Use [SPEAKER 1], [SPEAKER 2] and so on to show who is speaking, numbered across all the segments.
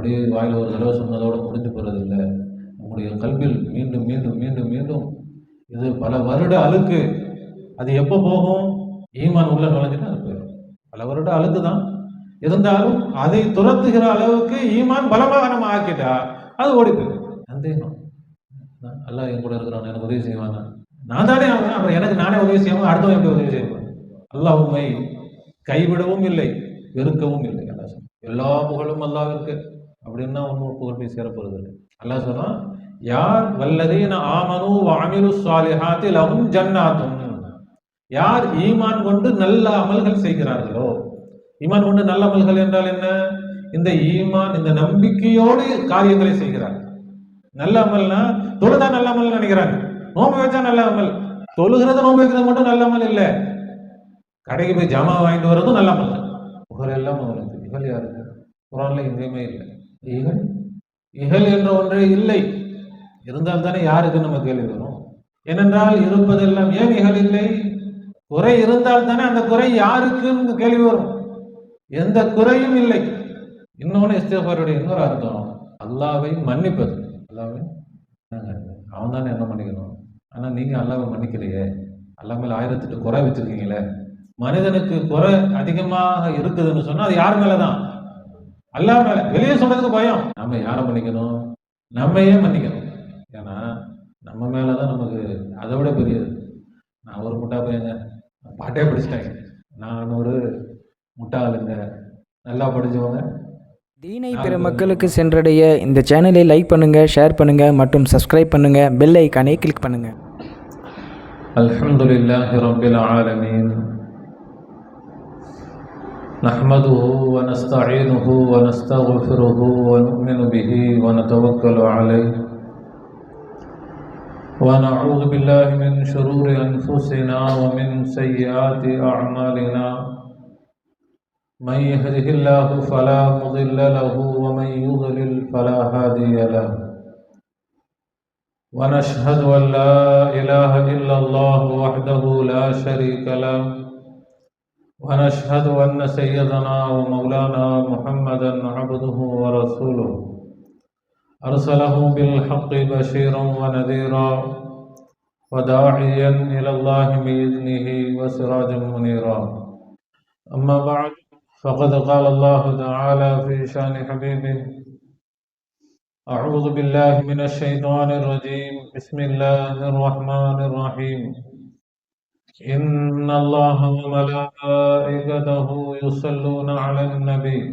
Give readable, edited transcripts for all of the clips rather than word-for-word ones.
[SPEAKER 1] அப்படியே வாயில் ஒரு தடவை சொன்னதோடு முடிஞ்சு போகிறதில்லை. நம்முடைய கல்வில் மீண்டும் மீண்டும் மீண்டும் மீண்டும் இது பல வருட அழுக்கு. அது எப்போ போகும்? ஈமான் உள்ள நுழைஞ்சுட்டு அது போயிடும். பல வருட அழுக்கு தான் இருந்தாலும் அதை துரத்துகிற அளவுக்கு ஈமான் பலமாக நம்ம ஆக்கிட்டா அது ஓடி போயிடும். சந்தேகம், அல்லாஹ் என் கூட இருக்கிறான், எனக்கு உதவி செய்வானா? நான் தானே ஆகணும், அப்புறம் எனக்கு நானே உதவி செய்யாமல் அடுத்தவன் எப்படி உதவி செய்வேன்? அல்லாஹ் உண்மை கைவிடவும் இல்லை, வெறுக்கவும் இல்லை. அல்லாஹ் சொன்னான் எல்லா புகழும் அல்லாஹ்விற்கு அப்படின்னா ஒன்றும் புகழ் போய் சேரப்போறது இல்லை. அல்லாஹ் சொன்னான் யார் வல்லதீன ஆமனு வஅமிலு ஸாலிஹாத்தி லஹும் ஜன்னாத்துன், யார் ஈமான் கொண்டு நல்ல அமல்கள் செய்கிறார்களோ. ஈமான் கொண்டு நல்ல அமல்கள் என்றால் என்ன? இந்த ஈமான் இந்த நம்பிக்கையோடு காரியங்களை செய்கிறார். நல்ல அமல்னா தொழுதா நல்ல அமல் நினைக்கிறாங்க, நோம்பு வச்சா நல்ல அமல். தொழுகிறது நோம்பு வைக்கிறது மட்டும் நல்ல அமல் இல்லை, கடைக்கு போய் ஜாமா வாங்கிட்டு வர்றதும் நல்ல அமல். புகழ் எல்லாம் அவனுக்கு. இகழ் யாருக்கு? குரான்ல எங்கேயுமே இல்லை. இகழ் இகழ் என்ற ஒன்றே இல்லை. இருந்தால் தானே யாருக்கு நம்ம கேள்வி வரும்? ஏனென்றால் இருப்பதெல்லாம் ஏன் இகழ் இல்லை? குறை இருந்தால் தானே அந்த குறை யாருக்குன்னு கேள்வி வரும். எந்த குறையும் இல்லை. இன்னொன்று இஸ்திக்ஃபாருடைய இன்னொரு அர்த்தம் அல்லாஹ்வை மன்னிப்பது. அல்லாஹ்வை அவன் தானே என்ன மன்னிக்கணும். ஆனா நீங்க அல்லாஹ்வை மன்னிக்கலையே, அல்லாஹ் மேல 1008 குறை வச்சிருக்கீங்களே. மனிதனுக்கு குறை அதிகமாக இருக்குதுன்னு சொன்னா அது யார் மேலதான்? அல்லாஹ் மேல. வெளியே சொல்றதுக்கு பயம். நம்ம யாரை மன்னிக்கணும்? நம்மையே மன்னிக்கணும். ஏன்னா நம்ம மேலதான் நமக்கு அதை விட பெரியது. நான் ஒரு முட்டா பையங்க, பாட்டே படிச்சிட்டாங்க. நான் ஒரு முட்டாளுங்க, நல்லா படிச்சவங்க.
[SPEAKER 2] தீனை பிற மக்களுக்கு சென்றடைய இந்த சேனலை லைக் பண்ணுங்க, ஷேர் பண்ணுங்க மற்றும் சப்ஸ்கிரைப் பண்ணுங்க. பெல் ஐகானை கிளிக் பண்ணுங்க.
[SPEAKER 1] அல்ஹம்துலில்லாஹி ரப்பில் ஆலமீன். நஹ்மதுஹு வ நஸ்தஈனுஹு வ நஸ்தக்ஃபிருஹு வ நு'மினு பிஹி வ நதவக்கலு அலைஹி ونعوذ بالله من شرور أنفسنا ومن سيئات أعمالنا من يهده الله فلا مضل له ومن يضلل فلا هادي له ونشهد أن لا إله إلا الله وحده لا شريك له ونشهد أن سيدنا ومولانا محمدا عبده ورسوله أرسله بالحق بشيرا ونذيرا وداعيا إلى الله بإذنه وسراجا منيرا. أما بعد فقد قال الله تعالى في شأن حبيبه أعوذ بالله من الشيطان الرجيم بسم الله الرحمن الرحيم إن الله وملائكته يصلون على النبي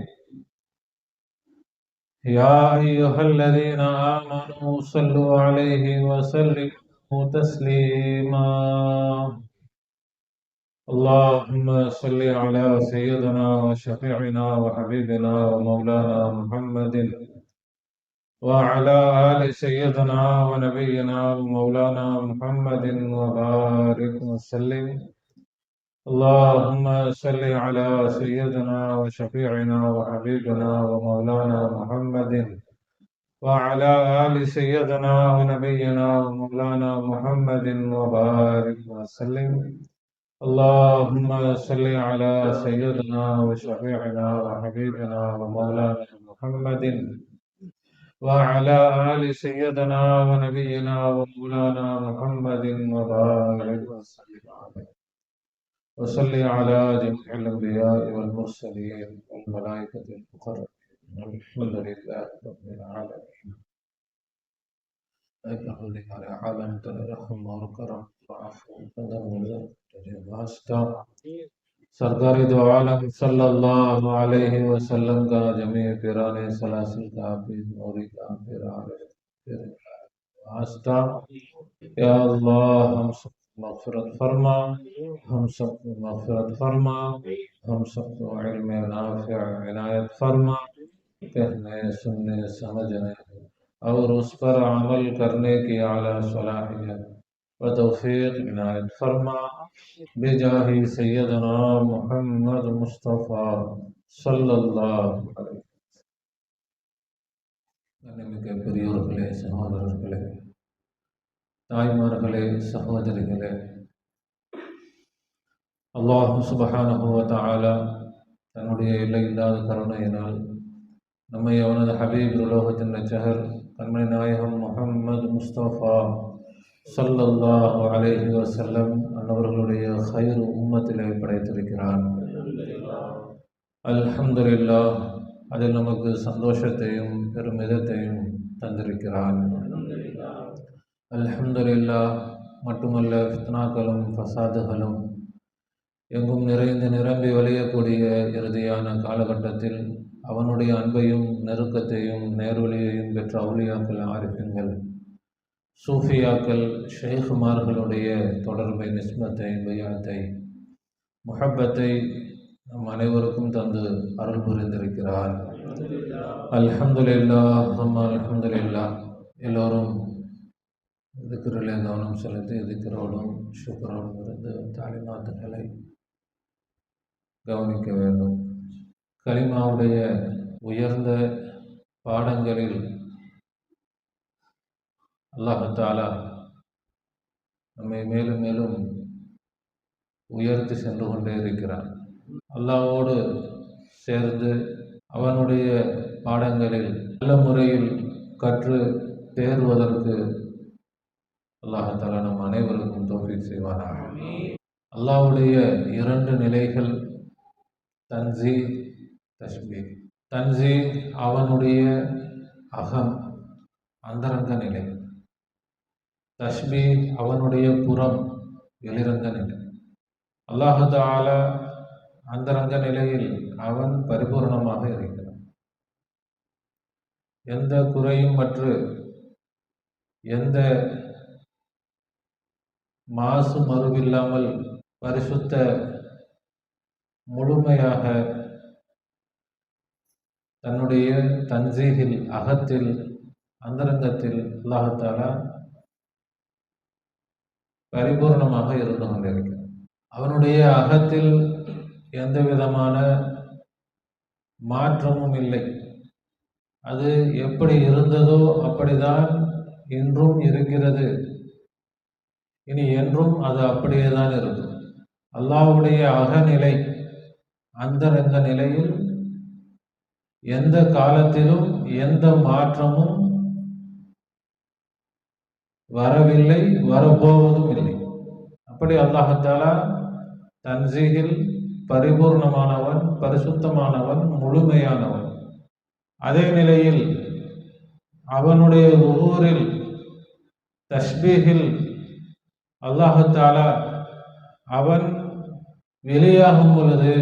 [SPEAKER 1] يا أيها الذين آمنوا صلوا عليه وسلموا تسليما. اللهم صل على سيدنا وشفيعنا وحبيبنا ومولانا محمد وعلى آل سيدنا ونبينا ومولانا محمد وبارك وسلم. اللهم صل على سيدنا وشفيعنا وحبيبنا ومولانا محمد وعلى آل سيدنا ونبينا ومولانا محمد وبارك وسلم. اللهم صل على سيدنا وشفيعنا وحبيبنا ومولانا محمد وعلى آل سيدنا ونبينا ومولانا محمد وبارك وسلم. وصل على جميع الأنبياء والمرسلين والملائكة المقربين والحمد لله رب العالمين. أجعل على عالم ترحم والكرم والعفو والقدر والواسطة سرکار دو عالم صلی اللہ علیہ وسلم کا جميع پیران سلاسل کا حافظ موری کا پھر واسطہ. یا اللہ ہم سب مغفرت فرما، ہم سب کو مغفرت فرما، ہم سب کو علم نافع عنایت فرما، کہنے سننے سمجھنے اور اس پر عمل کرنے کی اعلیٰ صلاحیت و توفیق عنایت فرما بجاہ سیدنا محمد முஸ்தபா ஸல்லல்லாஹு அலைஹி வஸல்லம். பெரியோர்களே, சகோதரர்களே, தாய்மார்களே, சகோதரிகளே, அல்லாஹ் சுப்ஹானஹு வ தஆலா தன்னுடைய எல்லையில்லாத கருணையினால் நம்மை அவனது ஹபீப் உலோகத்தின் நச்சகர் கண்மணி நாயகம் முஹம்மது முஸ்தபா ஸல்லல்லாஹு அலைஹி வஸல்லம் அன்னவர்களுடைய ஹைர் உம்மத்திலே படைத்திருக்கிறான். அல்ஹம்துலில்லாஹ், அதில் நமக்கு சந்தோஷத்தையும் பெருமிதத்தையும் தந்திருக்கிறான். அல்ஹம்துலில்லாஹ் மட்டுமல்ல, ஃபித்னாக்களும் ஃபசாதுகளும் எங்கும் நிறைந்து நிரம்பி வழியக்கூடிய இறுதியான காலகட்டத்தில் அவனுடைய அன்பையும் நெருக்கத்தையும் நேர்வழியையும் பெற்ற அவுலியாக்கள், ஆரிஃபின்கள், சூஃபியாக்கள், ஷேகுமார்களுடைய தொடர்பை, நிஸ்மத்தை, பையாத்தை, முஹப்பத்தை நம் அனைவருக்கும் தந்து அருள் புரிந்திருக்கிறார். அல்ஹம்துலில்லாஹ், சும்மா அல்ஹம்துலில்லாஹ். எல்லோரும் திக்ரிலே கவனம் செலுத்தி திக்ரோடும் ஷுக்ரோடும் இருந்து தாலிமாத்துகளை கவனிக்க வேண்டும். கலிமாவுடைய உயர்ந்த பாடங்களில் அல்லாஹ் தஆலா நம்மை மேலும் மேலும் உயர்த்தி சென்று கொண்டே இருக்கிறான். அல்லாஹ்வோடு சேர்ந்து அவனுடைய பாடங்களில் நல்ல முறையில் கற்று தேர்வதற்கு அல்லாஹ் தஆலா நம் அனைவருக்கும் தௌஃபீக் செய்வானாக. அல்லாஹ்வுடைய இரண்டு நிலைகள், தன்ஸீ, தஷ்பீஹ். தன்ஸீ அவனுடைய அகம், அந்தரங்க நிலை. தஷ்பீஹ் அவனுடைய புறம், வெளிரங்க நிலை. அல்லாஹ் தஆலா அந்தரங்க நிலையில் அவன் பரிபூர்ணமாக இருக்கிறான். எந்த குறையும் மற்று எந்த மாசு மறுவில்லாமல் பரிசுத்த முழுமையாக தன்னுடைய தன்ஸீஹில், அகத்தில், அந்தரங்கத்தில் அல்லாஹ் தஆலா பரிபூர்ணமாக இருந்து கொண்டிருக்கிறார். அவனுடைய அகத்தில் எந்த விதமான மாற்றமும் இல்லை. அது எப்படி இருந்ததோ அப்படிதான் இன்றும் இருக்கிறது, இனி என்றும் அது அப்படியே தான் இருக்கும். அல்லாஹ்வுடைய அகநிலை, அந்தரங்க நிலையில் எந்த காலத்திலும் எந்த மாற்றமும் வரவில்லை, வரப்போவதும் இல்லை. அப்படி அல்லாஹ் தஆலா தன்ஸீஹில் பரிபூர்ணமானவன், பரிசுத்தமானவன், முழுமையானவன். அதே நிலையில் அவனுடைய ஸுஹூரில், தஷ்பீஹில் அல்லாஹ் தஆலா அவன் வெளியாகும் பொழுது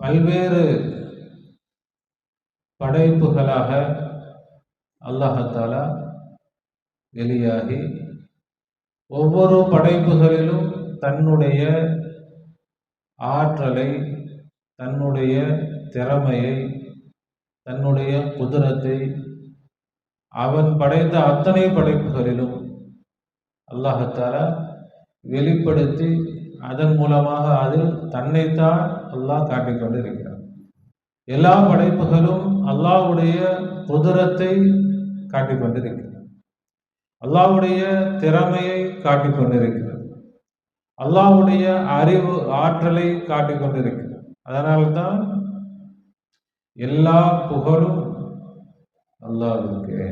[SPEAKER 1] பல்வேறு படைப்புகளாக அல்லாஹ் தஆலா வெளியாகி ஒவ்வொரு படைப்புகளிலும் தன்னுடைய ஆற்றலை, தன்னுடைய திறமையை, தன்னுடைய குதிரத்தை அவன் படைத்த அத்தனை படைப்புகளிலும் அல்லாஹ் தஆலா வெளிப்படுத்தி அதன் மூலமாக அதில் தன்னைத்தான் அல்லாஹ் காட்டிக்கொண்டிருக்கிறார். எல்லா படைப்புகளும் அல்லாஹ்வுடைய குதிரத்தை காட்டிக்கொண்டிருக்கிறது, அல்லாஹ்வுடைய திறமையை காட்டிக்கொண்டிருக்கிறது, அல்லாஹ்வுடைய அறிவு ஆற்றலை காட்டிக்கொண்டிருக்கிறது. அதனால்தான் எல்லா புகழும் அல்லாஹ்வுக்கே.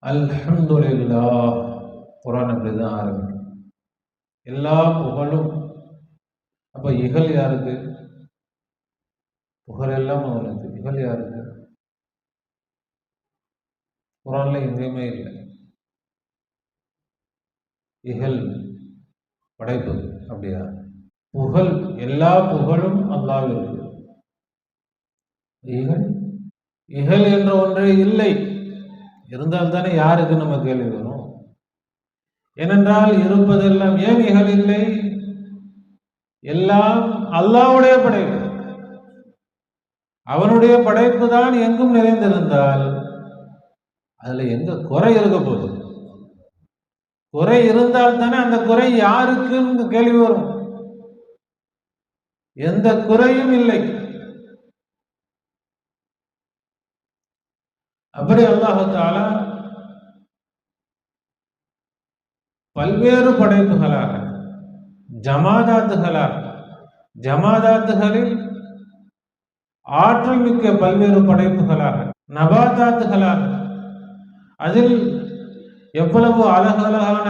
[SPEAKER 1] அல்ஹம்துலில்லாஹ். குர்ஆன் அப்படிதான் ஆரம்பிக்கும், எல்லா புகழும். அப்ப இகழ் யாருக்கு? புகழ் எல்லாம் அவனுக்கு. இகழ் யாருக்கு? குர்ஆன்ல எங்கேயுமே இல்லை. இகழ் படைப்பு அப்படியா? புகழ், எல்லா புகழும் அல்லாஹ்விற்கு. இகழ், இகழ் என்ற ஒன்றே இல்லை. இருந்தால் தானே யாருக்கு நம்ம கேள்வி வரும்? ஏனென்றால் இருப்பதெல்லாம், ஏன் இகழ் இல்லை? எல்லாம் அல்லாஹ்வுடைய படைப்பு. அவனுடைய படைப்பு தான் எங்கும் நிறைந்திருந்தால் அதுல எங்க குறை இருக்க போகுது? குறை இருந்தால் தானே அந்த குறை யாருக்குன்னு கேள்வி வரும். எந்த குறையும் இல்லை. அப்படி அல்லாஹ் தஆலா பல்வேறு படைப்புகளாக, ஜமாதாத்துகளாக, ஜமாதாத்துகளில் ஆற்றல் மிக்க பல்வேறு படைப்புகளாக, நபாதாத்துகளாக, அதில் எவ்வளவு அழகழகான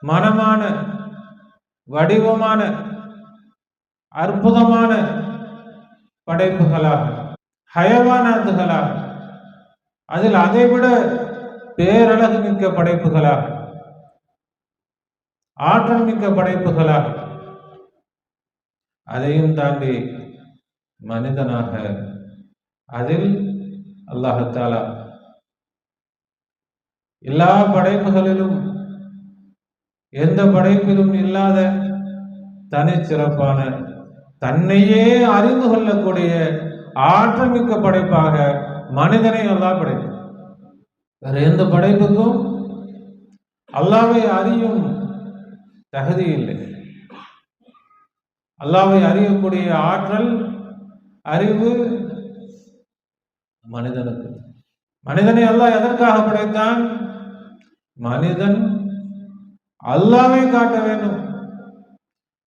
[SPEAKER 1] மனமான வடிவமான அற்புதமான படைப்புகளாக, ஹயவானாத்துகளாக, அதில் அதைவிட பேரழகு மிக்க படைப்புகளாக, ஆற்றல் மிக்க படைப்புகளாக, அதையும் தாண்டி மனிதனாக, அதில் அல்லாஹ் எல்லா படைப்புகளிலும் எந்த படைப்பிலும் இல்லாத தனிச்சிறப்பான தன்னையே அறிந்து கொள்ளக்கூடிய ஆற்றல் மிக்க படைப்பாக மனிதனை அல்லாஹ் படைப்பார். வேற எந்த படைப்புக்கும் அல்லாஹ்வை அறியும் தகுதி இல்லை. அல்லாஹ்வை அறியக்கூடிய ஆற்றல், அறிவு மனிதனுக்கு. மனிதனை அல்லாஹ் எதற்காக படைத்தான்? மனிதன் அல்லாஹ்வை காட்ட வேண்டும்.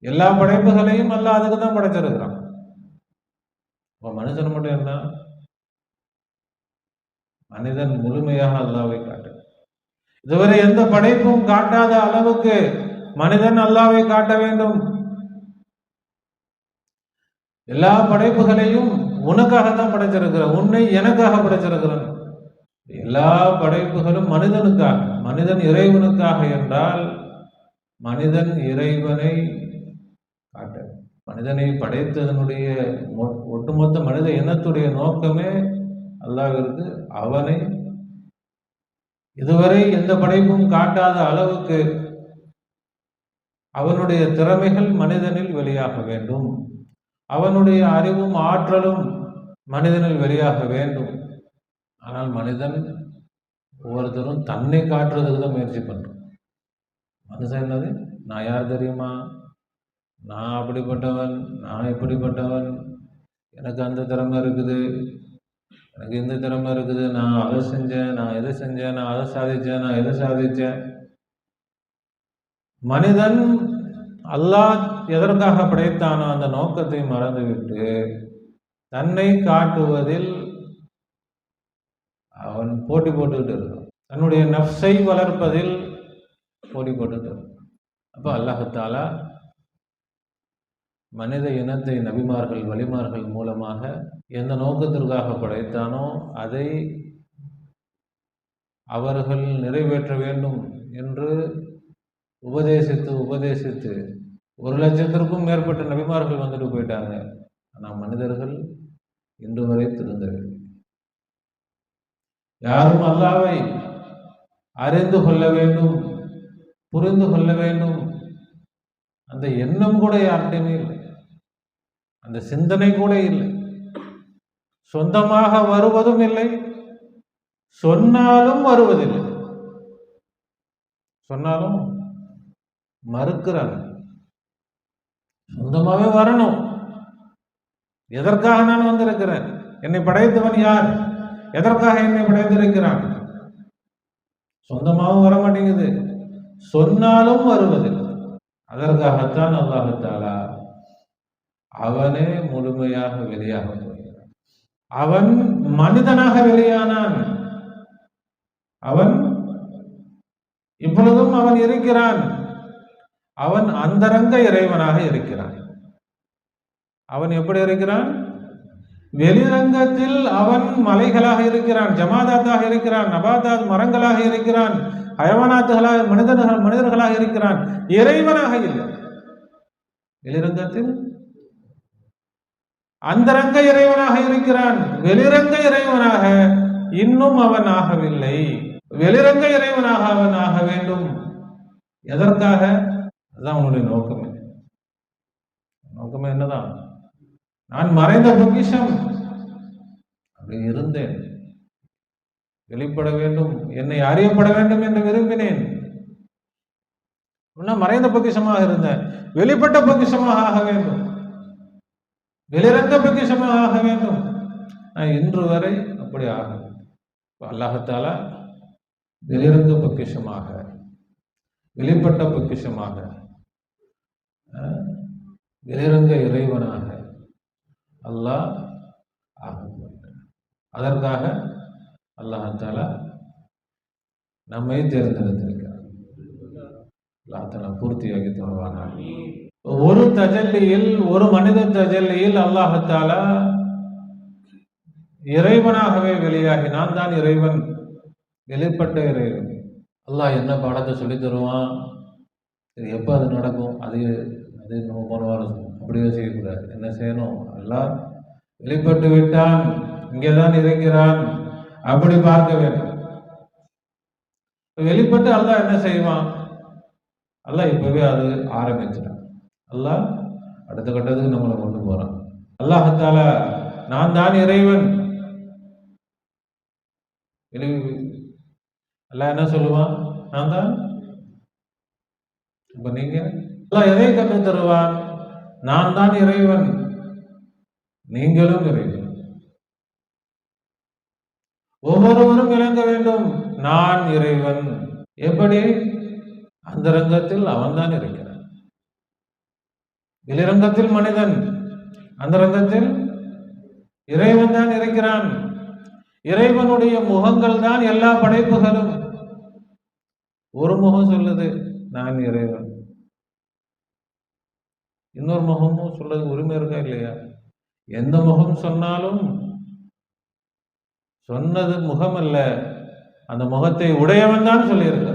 [SPEAKER 1] எல்லா படைப்புகளையும் அல்லாஹ் அதுக்கு தான் படைச்சிருக்கிறான். மனுஷன் மட்டும் என்ன? மனிதன் முழுமையாக அல்லாஹ்வை காட்ட, இதுவரை எந்த படைப்பும் காட்டாத அளவுக்கு மனிதன் அல்லாஹ்வை காட்ட வேண்டும். எல்லா படைப்புகளையும் உனக்காகத்தான் படைச்சிருக்கிறான், உன்னை எனக்காக படைச்சிருக்கிறான். எல்லா படைப்புகளும் மனிதனுக்காக, மனிதன் இறைவனுக்காக என்றால் மனிதன் இறைவனை காட்ட, மனிதனை படைத்ததனுடைய ஒட்டுமொத்த மனித இனத்துடைய நோக்கமே அல்லாஹ்விற்கு அவனை இதுவரை எந்த படைப்பும் காட்டாத அளவுக்கு அவனுடைய திறமைகள் மனிதனில் வெளியாக வேண்டும், அவனுடைய அறிவும் ஆற்றலும் மனிதனில் வெளியாக வேண்டும். ஆனால் மனிதன் ஒவ்வொருத்தரும் தன்னை காட்டுறதுக்கு தான் முயற்சி பண்றான். மனுஷன் என்னது? நான் யார் தெரியுமா? நான் அப்படிப்பட்டவன், நான் இப்படிப்பட்டவன், எனக்கு அந்த திறமை இருக்குது, எனக்கு இந்த திறமை இருக்குது, நான் அதை செஞ்சேன், நான் இதை செஞ்சேன், நான் அதை சாதிச்சேன், நான் இதை சாதிச்சேன். மனிதன் அல்லாஹ் எதற்காக படைத்தானோ அந்த நோக்கத்தை மறந்துவிட்டு தன்னை காட்டுவதில் அவன் போட்டி போட்டுக்கிட்டு இருக்கான். தன்னுடைய நஃப்ஸை வளர்ப்பதில் போட்டி போட்டுக்கிட்டு இருக்கான். அப்போ அல்லாஹ் தஆலா மனித இனத்தை நபிமார்கள், வலிமார்கள் மூலமாக எந்த நோக்கத்திற்காக படைத்தானோ அதை அவர்கள் நிறைவேற்ற வேண்டும் என்று உபதேசித்து 1,00,000க்கும் மேற்பட்ட நபிமார்கள் வந்துட்டு போயிட்டாங்க. ஆனால் மனிதர்கள் இன்று வரை திருந்தவில்லை. யாரும் அல்லாஹ்வை அறிந்து கொள்ள வேண்டும், புரிந்து கொள்ள வேண்டும், அந்த எண்ணம் கூட யார்கிட்டையுமே இல்லை, அந்த சிந்தனை கூட இல்லை. சொந்தமாக வருவதும் இல்லை, சொன்னாலும் வருவதில்லை. சொன்னாலும் மறுக்கிறாங்க. சொந்தமாவே வரணும். எதற்காக நான் வந்திருக்கிறேன்? என்னை படைத்தவன் யார்? எதற்காக என்னை படைத்திருக்கிறான்? சொந்தமாகவும் வர மாட்டேங்குது, சொன்னாலும் வருவதில்லை. அதற்காகத்தான் அல்லாஹ் தஆலா அவனே முழுமையாக வெளியாக போகிறான். அவன் மனிதனாக வெளியானான். அவன் இப்பொழுதும் அவன் இருக்கிறான். அவன் அந்தரங்க இறைவனாக இருக்கிறான். அவன் எப்படி இருக்கிறான்? வெளிரங்கத்தில் அவன் மலைகளாக இருக்கிறான், ஜமாதாத்தாக இருக்கிறான், நபாதாத் மரங்களாக இருக்கிறான், ஹயவானாத்துகளாக மனிதர்களாக இருக்கிறான். இறைவனாக இல்லை. வெளிரங்கத்தில் அந்தரங்க இறைவனாக இருக்கிறான். வெளிரங்க இறைவனாக இன்னும் அவன் ஆகவில்லை. வெளிரங்க இறைவனாக அவன் ஆக வேண்டும். எதற்காக? அதுதான் உன்னுடைய நோக்கமே. நோக்கமே என்னதான்? நான் மறைந்த பொக்கிஷம், அப்படி இருந்தேன், வெளிப்பட வேண்டும், என்னை அறியப்பட வேண்டும் என்று விரும்பினேன். மறைந்த பொக்கிஷமாக இருந்தேன், வெளிப்பட்ட பொக்கிஷமாக ஆக வேண்டும், வெளிரங்க பொக்கிஷமாக ஆக வேண்டும். நான் இன்று வரை அப்படி ஆக வேண்டும். அல்லாஹ் தஆலா வெளிரங்க பொக்கிஷமாக, வெளிப்பட்ட பொக்கிஷமாக, வெளிரங்க இறைவனாக அல்லாஹ் அதற்காக அல்லாஹ் தஆலா நம்மை தேர்ந்தெடுத்திருக்கிறார். அல்லாஹ் தஆலா பூர்த்தியாக்கி தருவானாக. ஒரு தஜல்லியில், ஒரு மனித தஜல்லியில் அல்லாஹ் தஆலா இறைவனாகவே வெளியாகி, நான் தான் இறைவன், வெளிப்பட்ட இறைவன். அல்லாஹ் என்ன பாடத்தை சொல்லி தருவான், இது எப்போ அது நடக்கும், அது நம்ம போன வாரம் அப்படியே செய்யக்கூடாது. என்ன செய்யணும், அல்லாஹ் வெளிப்பட்டு விட்டான், இங்கேதான் இருக்கிறான், அப்படி பார்க்க வேண்டும். வெளிப்பட்டு அல்லாஹ் என்ன செய்வான், அல்லாஹ் இப்பவே அது ஆரம்பிச்சிட்டான். அல்லாஹ் அடுத்த கட்டத்துக்கு நம்மளை கொண்டு போறான். அல்லாஹ் தஆலா நான் தான் இறைவன், அல்லாஹ் என்ன சொல்லுவான், நான் தான். இப்ப நீங்க அல்லாஹ் எதை கற்று தருவான், நான் தான் இறைவன், நீங்களும் இறைவன். ஒவ்வொருவரும் விளங்க வேண்டும், நான் இறைவன். எப்படி? அந்தரங்கத்தில் அவன்தான் இருக்கிறான். வெளிரங்கத்தில் மனிதன், அந்தரங்கத்தில் இறைவன் தான் இருக்கிறான். இறைவனுடைய முகங்கள் தான் எல்லா படைப்புகளும். ஒரு முகம் சொல்லுது நான் இறைவன், இன்னொரு முகமும் சொல்றது உரிமை இருக்கா இல்லையா? எந்த முகம் சொன்னாலும் சொன்னது முகம் அல்ல, அந்த முகத்தை உடையவன் தான் சொல்லியிருக்க.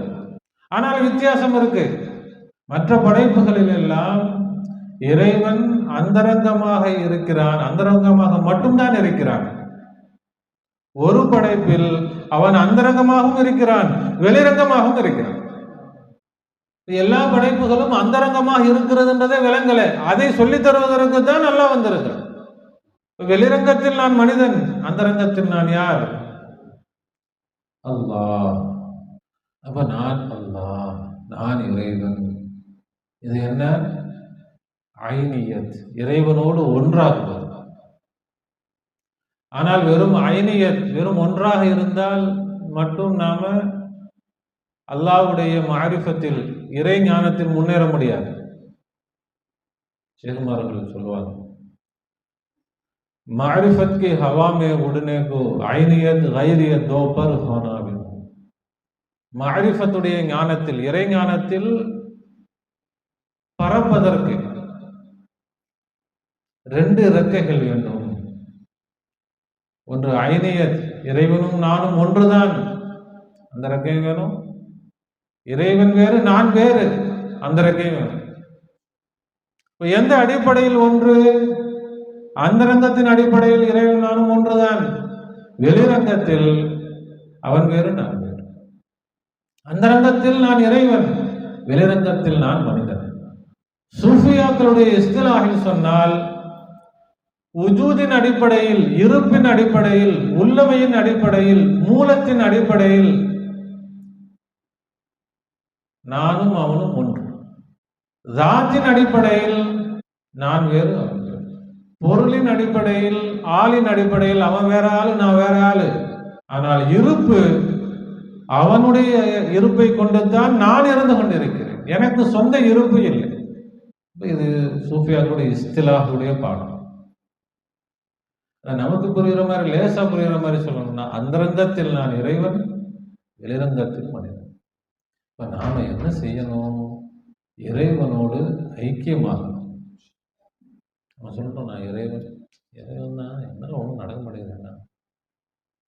[SPEAKER 1] ஆனால் வித்தியாசம் இருக்கு. மற்ற படைப்புகளில் எல்லாம் இறைவன் அந்தரங்கமாக இருக்கிறான், அந்தரங்கமாக மட்டும்தான் இருக்கிறான். ஒரு படைப்பில் அவன் அந்தரங்கமாகவும் இருக்கிறான், வெளிரங்கமாகவும் இருக்கிறான். எல்லா படைப்புகளும் அந்தரங்கமாக இருக்கிறதுன்றதே விளங்கல, அதை சொல்லித் தருவதற்கு தான் நல்லா வந்திருக்கிறான். வெளிரங்கத்தில் நான் மனிதன், அந்தரங்கத்தில் நான் யார்? அல்லாஹ். அப்ப நான் அல்லாஹ், நான் இறைவன். இது என்ன? ஐனியத், இறைவனோடு ஒன்றாகுவது. ஆனால் வெறும் ஐனியத், வெறும் ஒன்றாக இருந்தால் மட்டும் நாம அல்லாஹ்வுடைய மாரிஃபத்தில், இறை ஞானத்தில் முன்னேற முடியாது. ஷேகுமார்கள் சொல்லுவாங்க, मारिफत की हवा में उड़ने को ஐனியத் கைரியத் दो पर होना भी. மாரிஃபத்துடைய ஞானத்தில், இறை ஞானத்தில் பறப்பதற்கு ரெண்டு இறக்கைகள் வேண்டும். ஒன்று ஐனியத், இறைவனும் நானும் ஒன்றுதான், அந்த இறக்கை வேணும். இறைவன் வேறு, நான் வேறு, அந்த இறக்கை வேணும். எந்த அடிப்படையில் ஒன்று? அந்தரங்கத்தின் அடிப்படையில் இறைவன் நானும் ஒன்றுதான். வெளிரங்கத்தில் அவன் வேறு, நான் வேறு. அந்தரங்கத்தில் நான் இறைவன், வெளிரங்கத்தில் நான் மனிதன். சூஃபியாக்களுடைய இஸ்திலாஹில் சொன்னால், உஜூதின் அடிப்படையில், இருப்பின் அடிப்படையில், உள்ளமையின் அடிப்படையில், மூலத்தின் அடிப்படையில் நானும் அவனும் ஒன்று. ஜாத்தின் அடிப்படையில் நான் வேறு, அவன் வேறு. பொருளின் அடிப்படையில், ஆளின் அடிப்படையில் அவன் வேற ஆளு, நான் வேற ஆளு. ஆனால் இருப்பு, அவனுடைய இருப்பை கொண்டுதான் நான் இருந்து கொண்டிருக்கிறேன். எனக்கு சொந்த இருப்பு இல்லை. இது சூஃபியாக்களுடைய இஸ்திலாஹுடைய பாடம். நமக்கு புரிகிற மாதிரி, லேசா புரிகிற மாதிரி சொல்லணும்னா, அந்தரங்கத்தில் நான் இறைவன், வெளிரங்கத்தில் மனிதன். இப்ப நாம என்ன செய்யணும்? இறைவனோடு ஐக்கியமாகணும். நம்ம சொல்றோம், நான் இறைவன், இறைவன் தான், என்னால ஒன்றும் நடக்க முடியுதுன்னா,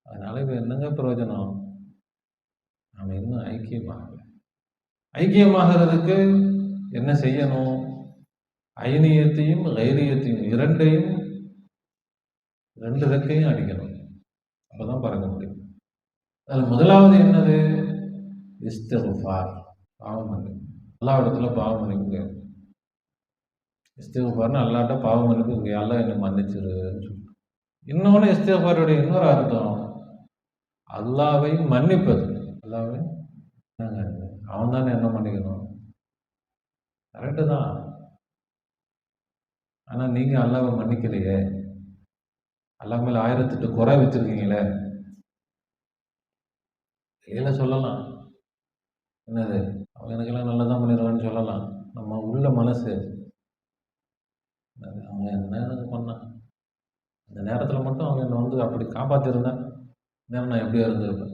[SPEAKER 1] அதனால இப்ப என்னங்க பிரயோஜனம்? நாம இன்னும் ஐக்கியமாகல. ஐக்கியமாகிறதுக்கு என்ன செய்யணும்? ஐனியத்தையும் கைரியத்தையும், இரண்டையும், ரெண்டு ரெக்கையும் அடிக்கணும். அப்பதான் பறக்க முடியும். அதில் முதலாவது என்னது? இஸ்திக்ஃபார், பாவம் மன்னிப்பு. அல்லாஹ் இடத்துல பாவம் மன்னிப்பு கேட்கும். இஸ்திக்ஃபார்னு அல்லாஹ்ட்ட பாவம் மன்னிப்பு, அல்லாஹ் என்னை மன்னிச்சிருன்னு சொல்லுங்க. இன்னொன்று இஸ்திக்ஃபாருடைய இன்னொரு அர்த்தம், அல்லாஹ்வை மன்னிப்பது. அல்லாஹ்வை அவன் தானே என்ன மன்னிக்கணும், கரெக்டு தான். ஆனா நீங்க அல்லாஹ்வை மன்னிக்கலையே, அல்லாஹ் மேல 1008 குறை வச்சிருக்கீங்களே. கையில சொல்லலாம், என்னது அவன் எனக்கெல்லாம் நல்லதான் பண்ணிடுவான்னு சொல்லலாம். நம்ம உள்ள மனசு, அவன் என்ன எனக்கு பண்ணான், அந்த நேரத்தில் மட்டும் அவன் என்னை வந்து அப்படி காப்பாற்றிருந்தேன், நேரம் நான் எப்படியா இருந்திருப்பேன்.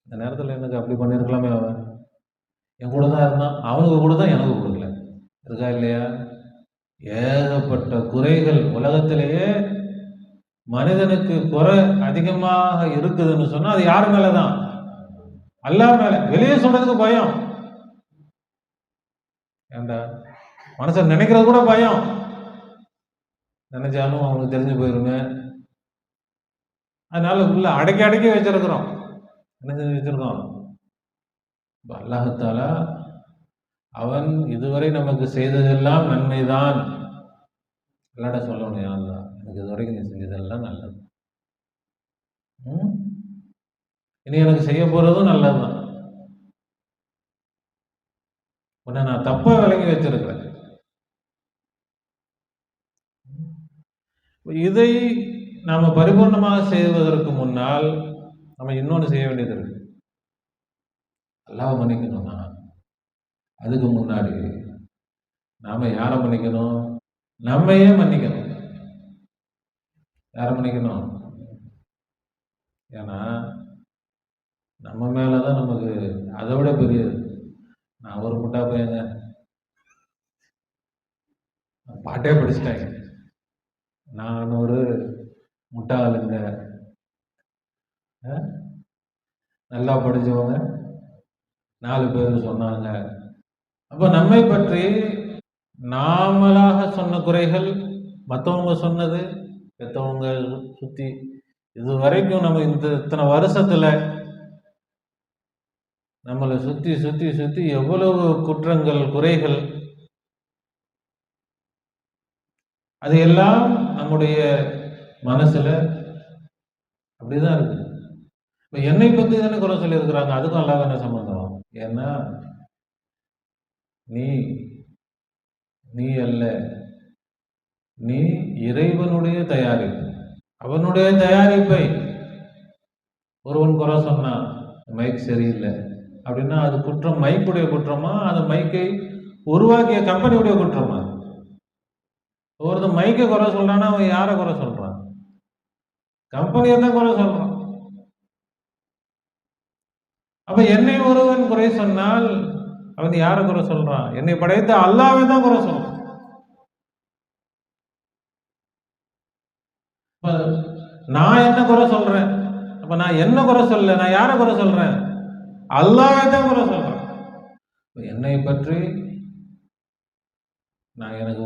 [SPEAKER 1] இந்த நேரத்தில் எனக்கு அப்படி பண்ணியிருக்கலாமே. அவன் என் கூட தான் இருந்தான், அவனுக்கு கூட தான் எனக்கு கொடுக்கல. இருக்கா இல்லையா? ஏகப்பட்ட குறைகள் உலகத்திலேயே. மனிதனுக்கு குறை அதிகமாக இருக்குதுன்னு சொன்னா அது யார் மேலதான்? அல்லாஹ் மேல. வெளியே சொல்றதுக்கு பயம். ஏண்டா மனுஷன் நினைக்கிறது கூட பயம். நினைச்சாலும் அவனுக்கு தெரிஞ்சு போயிருங்க. அதனால உள்ள அடக்கி அடக்கி வச்சிருக்கிறோம். என்ன செஞ்சு வச்சிருக்கோம்? அல்லாஹ்தாலா அவன் இதுவரை நமக்கு செய்ததெல்லாம் நன்மைதான். அல்லாஹ்ட்ட சொல்லணும், யா அல்லாஹ் எனக்கு இதுவரைக்கும் நீ செஞ்சதெல்லாம் நல்லது, இனி எனக்கு செய்ய போறதும் நல்லதுதான். உன்னை நான் தப்பா விளங்கி வச்சிருக்கிறேன். இதை நாம பரிபூர்ணமாக செய்வதற்கு முன்னால் நம்ம இன்னொன்று செய்ய வேண்டியது இருக்கு. அல்லாஹ் மன்னிக்கணும்னா அதுக்கு முன்னாடி நாம யாரை மன்னிக்கணும்? நம்மையே மன்னிக்கணும். யாரை மன்னிக்கணும்? ஏன்னா நம்ம மேலதான் நமக்கு அதை விட பெரியது. நான் ஒரு முட்டா பையங்க, பாட்டே படிச்சுட்டாங்க, நான் ஒரு முட்டாளுங்க. நல்லா படிச்சவங்க 4 பேர் சொன்னாங்க. அப்ப நம்மை பற்றி நாமளாக சொன்ன குறைகள், மற்றவங்க சொன்னது, பெற்றவங்க சுத்தி, இது வரைக்கும் நம்ம இத்தனை வருஷத்துல நம்மளை சுத்தி சுத்தி சுத்தி எவ்வளவு குற்றங்கள், குறைகள், அது எல்லாம் நம்முடைய மனசுல அப்படிதான் இருக்கு. இப்ப என்னை பத்தி தானே குறை சொல்லி இருக்கிறாங்க, அதுக்கும் அல்லாஹ் என்ன சம்பந்தம்? ஏன்னா நீ நீ அல்ல, நீ இறைவனுடைய தயாரிப்பு. அவனுடைய தயாரிப்பை ஒருவன் குறை சொன்னான், மைக் சரியில்லை அப்படின்னா அது குற்றம் மைக்குடைய குற்றமா, அது மைக்கை உருவாக்கிய கம்பெனியுடைய குற்றமா? ஒருத்தன் மைக்கை குறை சொல்றான்னா அவன் யாரை குறை சொல்றான்? கம்பெனியை தான் குறை சொல்றான். அப்ப என்னை ஒருவன் குறை சொன்னால் அவன் யாரை குறை சொல்றான்? என்னை படைத்த அல்லாஹ்வை தான் குறை சொல்றான். நான் என்ன குறை சொல்றேன்? அப்ப நான் என்ன குறை சொல்ல, நான் யாரை குறை சொல்றேன்? அல்லாஹ்வை தான் குறை சொல்றேன். என்னை பற்றி நான் எனக்கு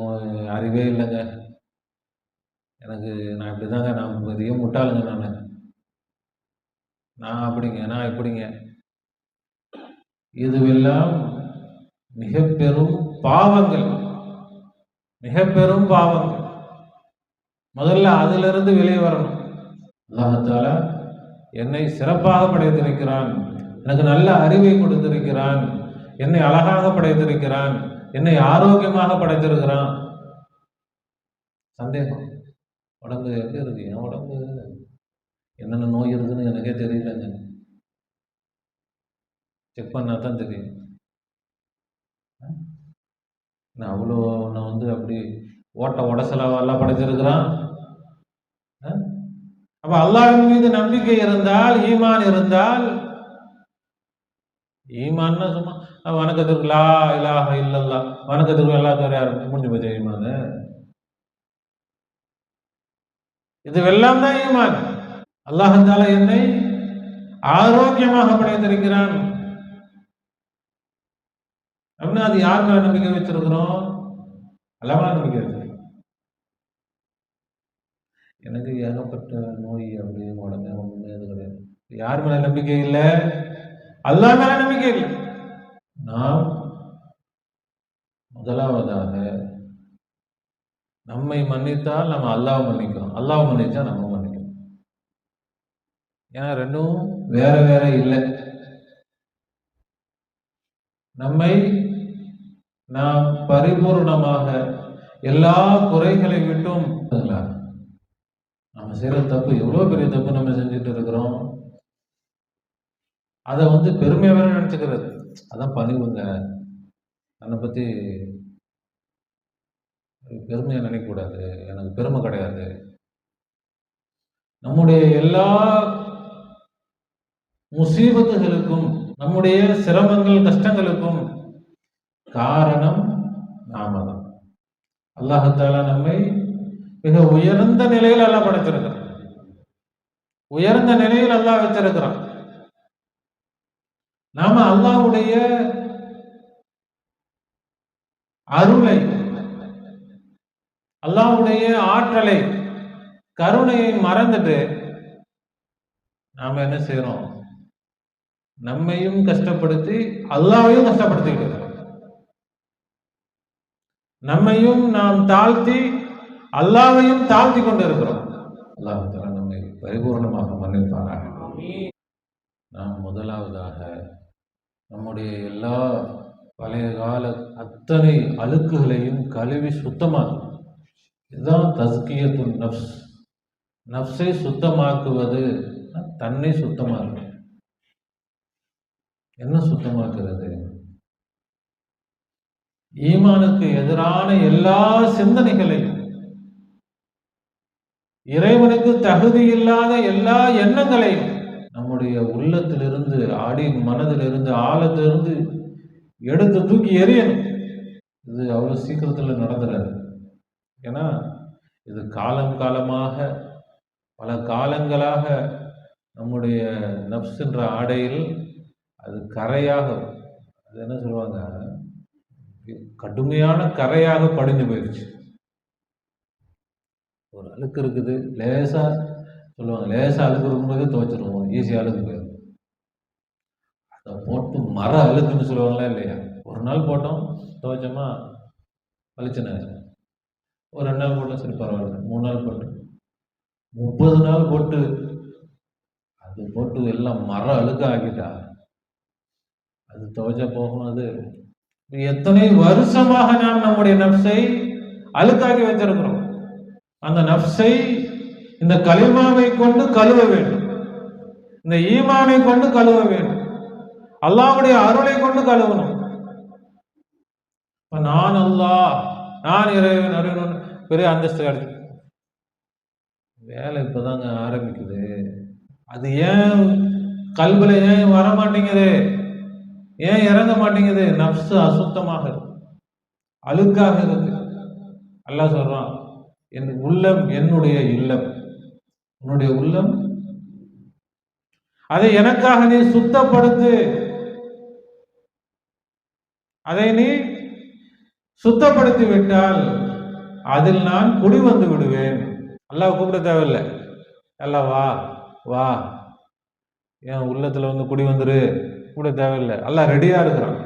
[SPEAKER 1] அறிவே இல்லைங்க, எனக்கு நான் இப்படிதாங்க, நான் பெரிய முட்டாளுங்க, நான் அப்படிங்க, நான் இப்படிங்க, இதுவெல்லாம் மிக பெரும் பாவங்கள், மிக பெரும் பாவங்கள். முதல்ல அதிலிருந்து வெளியே வரணும். அல்லாஹ்தால என்னை சிறப்பாக படைத்திருக்கிறான், எனக்கு நல்ல அறிவை கொடுத்திருக்கிறான், என்னை அழகாக படைத்திருக்கிறான், என்னை ஆரோக்கியமாக படைத்திருக்கிறான். சந்தேகம், உடம்பு எப்படி இருக்கு? என் உடம்பு என்னென்ன நோய் இருக்குன்னு எனக்கே தெரியலங்க, செக் பண்ணா தான் தெரியும். நான் அவ்வளோ நான் வந்து அப்படி ஓட்ட உடசலாவெல்லாம் படைச்சிருக்கிறான். அப்ப அல்லாஹ்வின் மீது நம்பிக்கை இருந்தால், ஈமான் இருந்தால், ஈமான்னா சும்மா வணக்கத்திற்கு லா இலாஹ இல்லல்லாஹ், வணக்கத்திற்கு எல்லா தவிர முடிஞ்சு போச்சு ஈமான். இதுவெல்லாம் தான் ஈமான். அல்லாஹ் தஆலா என்னை ஆரோக்கியமாக படைத்திருக்கிறான் அப்படின்னா அது யார் மேல நம்பிக்கை வச்சிருக்கிறோம்? அல்லாஹ் மேல நம்பிக்கை வச்சிருக்கோம். எனக்கு ஏகப்பட்ட நோய், அப்படி உடனே ஒண்ணுமே இது கிடையாது. யார் மேல நம்பிக்கை இல்லை? அல்லாஹ் மேல நம்பிக்கை இல்லை. நாம் முதலாவதாக நம்மை மன்னித்தால் நம்ம அல்லாஹ் மன்னிக்கிறோம், அல்லாஹ் மன்னிச்சா நம்ம மன்னிக்கிறோம். ஏன்னா ரெண்டும் வேற வேற இல்லை. நம்மை நாம் பரிபூர்ணமாக எல்லா குறைகளை விட்டும், நம்ம செய்யற தப்பு எவ்வளவு பெரிய தப்பு நம்ம செஞ்சுட்டு இருக்கிறோம், அதை வந்து பெருமையா வேற நினைச்சுக்கிறது. அதான் பணிவுங்க, தன்னை பத்தி பெருமையை நினைக்கக்கூடாது, எனக்கு பெருமை கிடையாது. நம்முடைய எல்லா முசீபத்துகளுக்கும், நம்முடைய சிரமங்கள் கஷ்டங்களுக்கும் காரணம் நாம தான். அல்லாஹ் தஆலா நம்மை மிக உயர்ந்த நிலையில் அல்லாஹ் படைத்திருக்கிறான். உயர்ந்த நிலையில் அல்லாஹ் வச்சிருக்கிறான். நாம அல்லாஹ்வுடைய அருளை, அல்லாஹ்வுடைய ஆற்றலை, கருணையை மறந்துட்டு நாம என்ன செய்யறோம்? நம்மையும் கஷ்டப்படுத்தி அல்லாஹ்வையும் கஷ்டப்படுத்திக்கிட்டு இருக்கிறோம். நம்மையும் நாம் தாழ்த்தி அல்லாஹ்வையும் தாழ்த்தி கொண்டு இருக்கிறோம். அல்லாஹ் தஆலா நம்மை பரிபூர்ணமாக மன்னிப்பாராக. நாம் முதலாவதாக நம்முடைய எல்லா பழைய கால அத்தனை அழுக்குகளையும் கழுவி சுத்தமாக்கும். இதுதான் தஸ்கியத்துன் நஃப்ஸ். நஃப்ஸை சுத்தமாக்குவது, தன்னை சுத்தமாக்கும். என்ன சுத்தமாக்குறது? ஈமானுக்கு எதிரான எல்லா சிந்தனைகளையும், இறைவனுக்கு தகுதி இல்லாத எல்லா எண்ணங்களையும் நம்முடைய உள்ளத்திலிருந்து, ஆடி மனதிலிருந்து, ஆழத்திலிருந்து எடுத்து தூக்கி எறியணும். இது அவ்வளவு சீக்கிரத்தில் நடந்துடாது. ஏன்னா இது காலம் காலமாக, பல காலங்களாக நம்முடைய நஃப்ஸ் என்ற ஆடையில் அது கரையாக, அது என்ன சொல்லுவாங்க, கடுமையான கரையாக படிந்து போயிடுச்சு. ஒரு அழுக்கு இருக்குது, லேசா சொல்லுவாங்க, லேசா அழுக்கு இருக்கும்போது துவைச்சிருவோம், ஈஸியாக அழுக்கு போயிடும். அதை போட்டு மர அழுக்குன்னு சொல்லுவாங்களா இல்லையா? ஒரு நாள் போட்டோம், துவைச்சோமா பளிச்சுன்னு, ஒரு 2 நாள் போட்டோம், சரி பரவாயில்ல, 3 நாள் போட்டு 30 நாள் போட்டு அது போட்டு எல்லாம் மர அழுக்க ஆக்கிட்டா அது துவைச்சா போகணும். அது எத்தனை வருஷமாக நாம் நம்முடைய நஃப்ஸை அழுக்காக்கி வச்சிருக்கிறோம். அந்த நஃப்ஸை இந்த கலிமாவை கொண்டு கழுவ வேண்டும், இந்த ஈமானை கொண்டு கழுவ வேண்டும், அல்லாஹ்வுடைய அருளை கொண்டு கழுவணும். நான் அல்லாஹ், நான் இறைவன் அறிவன் பெரிய அந்தஸ்து கிடைச்சு வேலை இப்பதாங்க ஆரம்பிக்குது. அது ஏன் கல்வில ஏன் வர மாட்டேங்குது? ஏன் இறங்க மாட்டேங்குது? நஃப்ஸ் அசுத்தமாக இருக்கு, அழுக்காக இருக்கு. அல்லாஹ் சொல்றான், என் உள்ளம் என்னுடைய இல்லம், உன்னுடைய உள்ளம், அதை எனக்காக நீ சுத்தப்படுத்து, அதை நீ சுத்தப்படுத்தி விட்டால் அதில் நான் குடி வந்து விடுவேன். அல்லாஹ் கூப்பிட தேவையில்லை, எல்லாம் வா வா என் உள்ளத்துல வந்து குடி வந்துரு கூட தேவையில்லை. அல்லாஹ் ரெடியா இருக்கிறான்.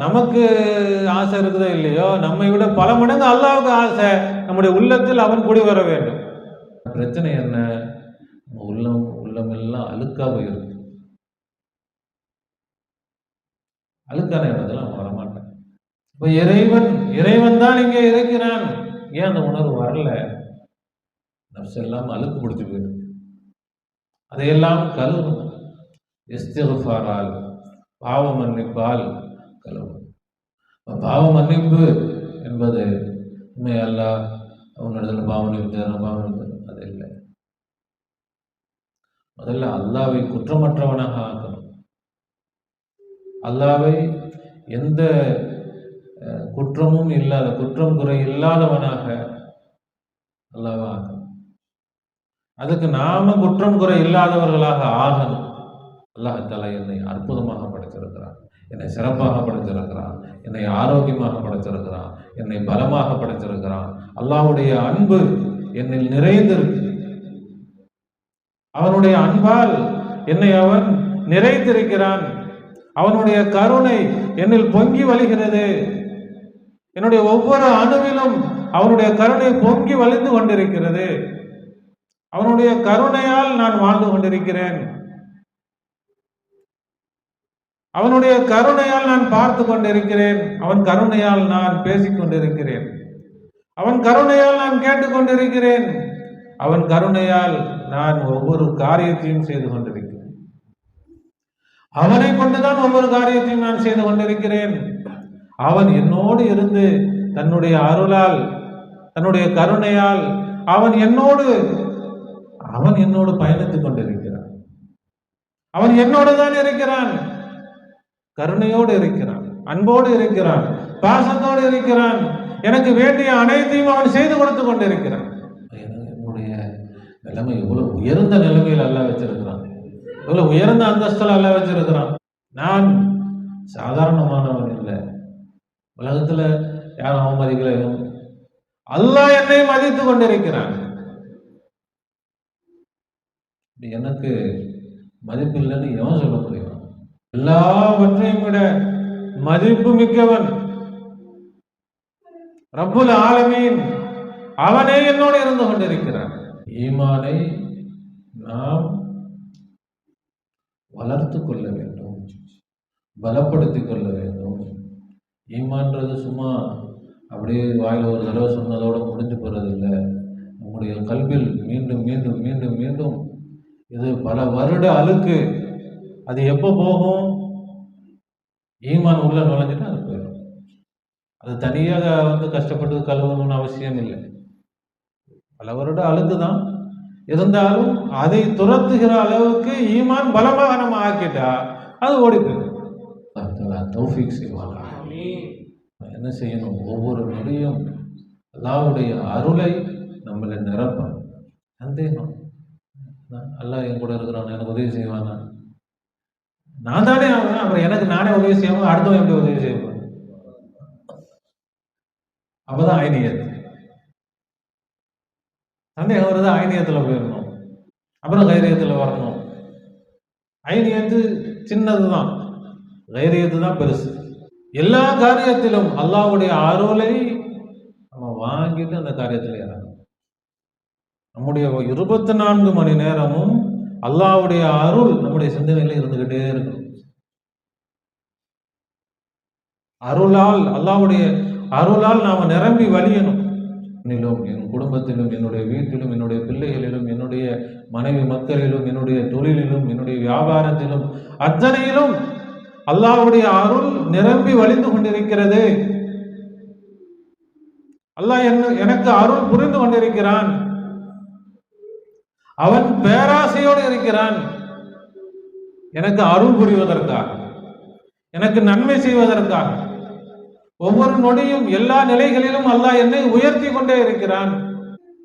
[SPEAKER 1] நமக்கு ஆசை இருக்குதோ இல்லையோ, நம்மை விட பல மடங்கு அல்லாஹ்வுக்கு ஆசை நம்முடைய உள்ளத்தில் அவன் குடி வர வேண்டும். பிரச்சனை என்ன? உள்ளமெல்லாம் அழுக்கா போயிருக்கு. அழுக்கான இடத்துல அவன் வரமாட்டான். இப்ப இறைவன் தான் இங்கே இருக்கிறான். ஏன் அந்த உணர்வு வரல? நஃப்ஸ் எல்லாம் அழுக்கு பிடிச்சு போயிருக்கு. அதையெல்லாம் கழுவணும். இஸ்திக்ஃபாரால், பாவ மன்னிப்பால் கழுவணும். பாவ மன்னிப்பு என்பது உண்மை அல்லாஹ் அவனிடத்துல பாவ மன்னிப்பு அது இல்லை. முதல்ல அல்லாஹ்வை குற்றமற்றவனாக ஆக்கணும். அல்லாஹ்வை எந்த குற்றமும் இல்லாத, குற்றம் குறை இல்லாதவனாக அல்லாஹ்வை ஆக்கணும். அதுக்கு நாம குற்றம் குறை இல்லாதவர்களாக ஆகணும். அல்லாஹ் தஆலா என்னை அற்புதமாக படைத்திருக்கிறான், என்னை சிறப்பாக படைத்திருக்கிறான், என்னை ஆரோக்கியமாக படைத்திருக்கிறான், என்னை பலமாக படைத்திருக்கிறான். அல்லாஹ்வுடைய அன்பு என்னில் நிறைந்திருக்கு. அவனுடைய அன்பால் என்னை அவன் நிறைத்திருக்கிறான். அவனுடைய கருணை என்னில் பொங்கி வழிகிறது. என்னுடைய ஒவ்வொரு அணுவிலும் அவனுடைய கருணை பொங்கி வழிந்து கொண்டிருக்கிறது. அவனுடைய கருணையால் நான் வாழ்ந்து கொண்டிருக்கிறேன். அவனுடைய கருணையால் நான் பார்த்து கொண்டிருக்கிறேன். அவன் கருணையால் நான் பேசிக் கொண்டிருக்கிறேன். அவன் கருணையால் நான் கேட்டுக்கொண்டிருக்கிறேன். அவன் கருணையால் நான் ஒவ்வொரு காரியத்தையும் செய்து கொண்டிருக்கிறேன். அவனை கொண்டுதான் ஒவ்வொரு காரியத்தையும் நான் செய்து கொண்டிருக்கிறேன். அவன் என்னோடு இருந்து தன்னுடைய அருளால் தன்னுடைய கருணையால் அவன் என்னோடு பயணித்துக் கொண்டிருக்கிறான். அவன் என்னோடு தான் இருக்கிறான், கருணையோடு இருக்கிறான், அன்போடு இருக்கிறான், பாசத்தோடு இருக்கிறான். எனக்கு வேண்டிய அனைத்தையும் அவன் செய்து கொடுத்து கொண்டிருக்கிறான். என்னுடைய நிலைமை எவ்வளவு உயர்ந்த நிலைமையில் அல்லாஹ் வச்சிருக்கிறான், எவ்வளவு உயர்ந்த அந்தஸ்தில் அல்லாஹ் வச்சிருக்கிறான். நான் சாதாரணமானவன் இல்லை. உலகத்துல யாரும் அவமதிக்கலையும் அல்லாஹ் என்னை மதித்து கொண்டிருக்கிறான். எனக்கு மதிப்பு இல்லைன்னு எவன் சொல்ல முடியும்? எல்லாவற்றையும் விட மதிப்பு மிக்கவன் ரப்புல் ஆலமீன், அவனே என்னோடு இருந்து கொண்டிருக்கிறான். ஈமானை நாம் வளர்த்து கொள்ள வேண்டும், பலப்படுத்திக் கொள்ள வேண்டும். ஈமான்றது சும்மா அப்படியே வாயில் ஒரு தடவை சொன்னதோடு முடிஞ்சு போறதில்லை. நம்முடைய கல்வில் மீண்டும் மீண்டும் மீண்டும் மீண்டும் இது பல வருட அழுக்கு. அது எப்போ போகும்? ஈமான் உள்ள நுழைஞ்சிட்டு அது போயிடும். அது தனியாக கஷ்டப்பட்டு கழுவணும்னு அவசியம் இல்லை. பல வருட அழுக்கு தான் இருந்தாலும் அதை துரத்துகிற அளவுக்கு ஈமான் பலமாக நம்ம ஆக்கிட்டா அது ஓடி போயிடும். தௌஃபீக் செய்வாங்க. என்ன செய்யணும்? ஒவ்வொரு நொடியும் அல்லாஹ்வுடைய அருளை நம்மளை நிரப்பணும். சந்தேகம், அல்லாஹ் என் கூட இருக்கிறான், எனக்கு உதவி செய்வானா? நான் தானே ஆவேன், அப்புறம் எனக்கு நானே உதவி செய்யாம அடுத்தவன் எப்படி உதவி செய்வான்? அப்பதான் ஐனியத். சந்தேகம் வருது, ஐனியத்துல போயிடணும், அப்புறம் கைரியத்துல வரணும். ஐனியத்து சின்னதுதான், கைரியத்து தான் பெருசு. எல்லா காரியத்திலும் அல்லாஹ்வுடைய அருளை நம்ம வாங்கிட்டு அந்த காரியத்தில் இறங்கணும். நம்முடைய 24 மணி நேரமும் அல்லாஹ்வுடைய அருள் நம்முடைய சிந்தனையில இருந்துகிட்டே இருக்கணும். அருளால், அல்லாஹ்வுடைய அருளால் நாம நிரம்பி வழியணும். என் குடும்பத்திலும், என்னுடைய வீட்டிலும், என்னுடைய பிள்ளைகளிலும், என்னுடைய மனைவி மக்களிலும், என்னுடைய தொழிலிலும், என்னுடைய வியாபாரத்திலும், அத்தனையிலும் அல்லாஹ்வுடைய அருள் நிரம்பி வழிந்து கொண்டிருக்கிறது. அல்லாஹ் எனக்கு அருள் புரிந்து கொண்டிருக்கிறான். அவன் பேராசையோடு இருக்கிறான். எனக்கு அருள் புரிவதற்காக, எனக்கு நன்மை செய்வதற்காக. ஒவ்வொரு நொடியும் எல்லா நிலைகளிலும் அல்லாஹ் என்னை உயர்த்தி கொண்டே இருக்கிறான்.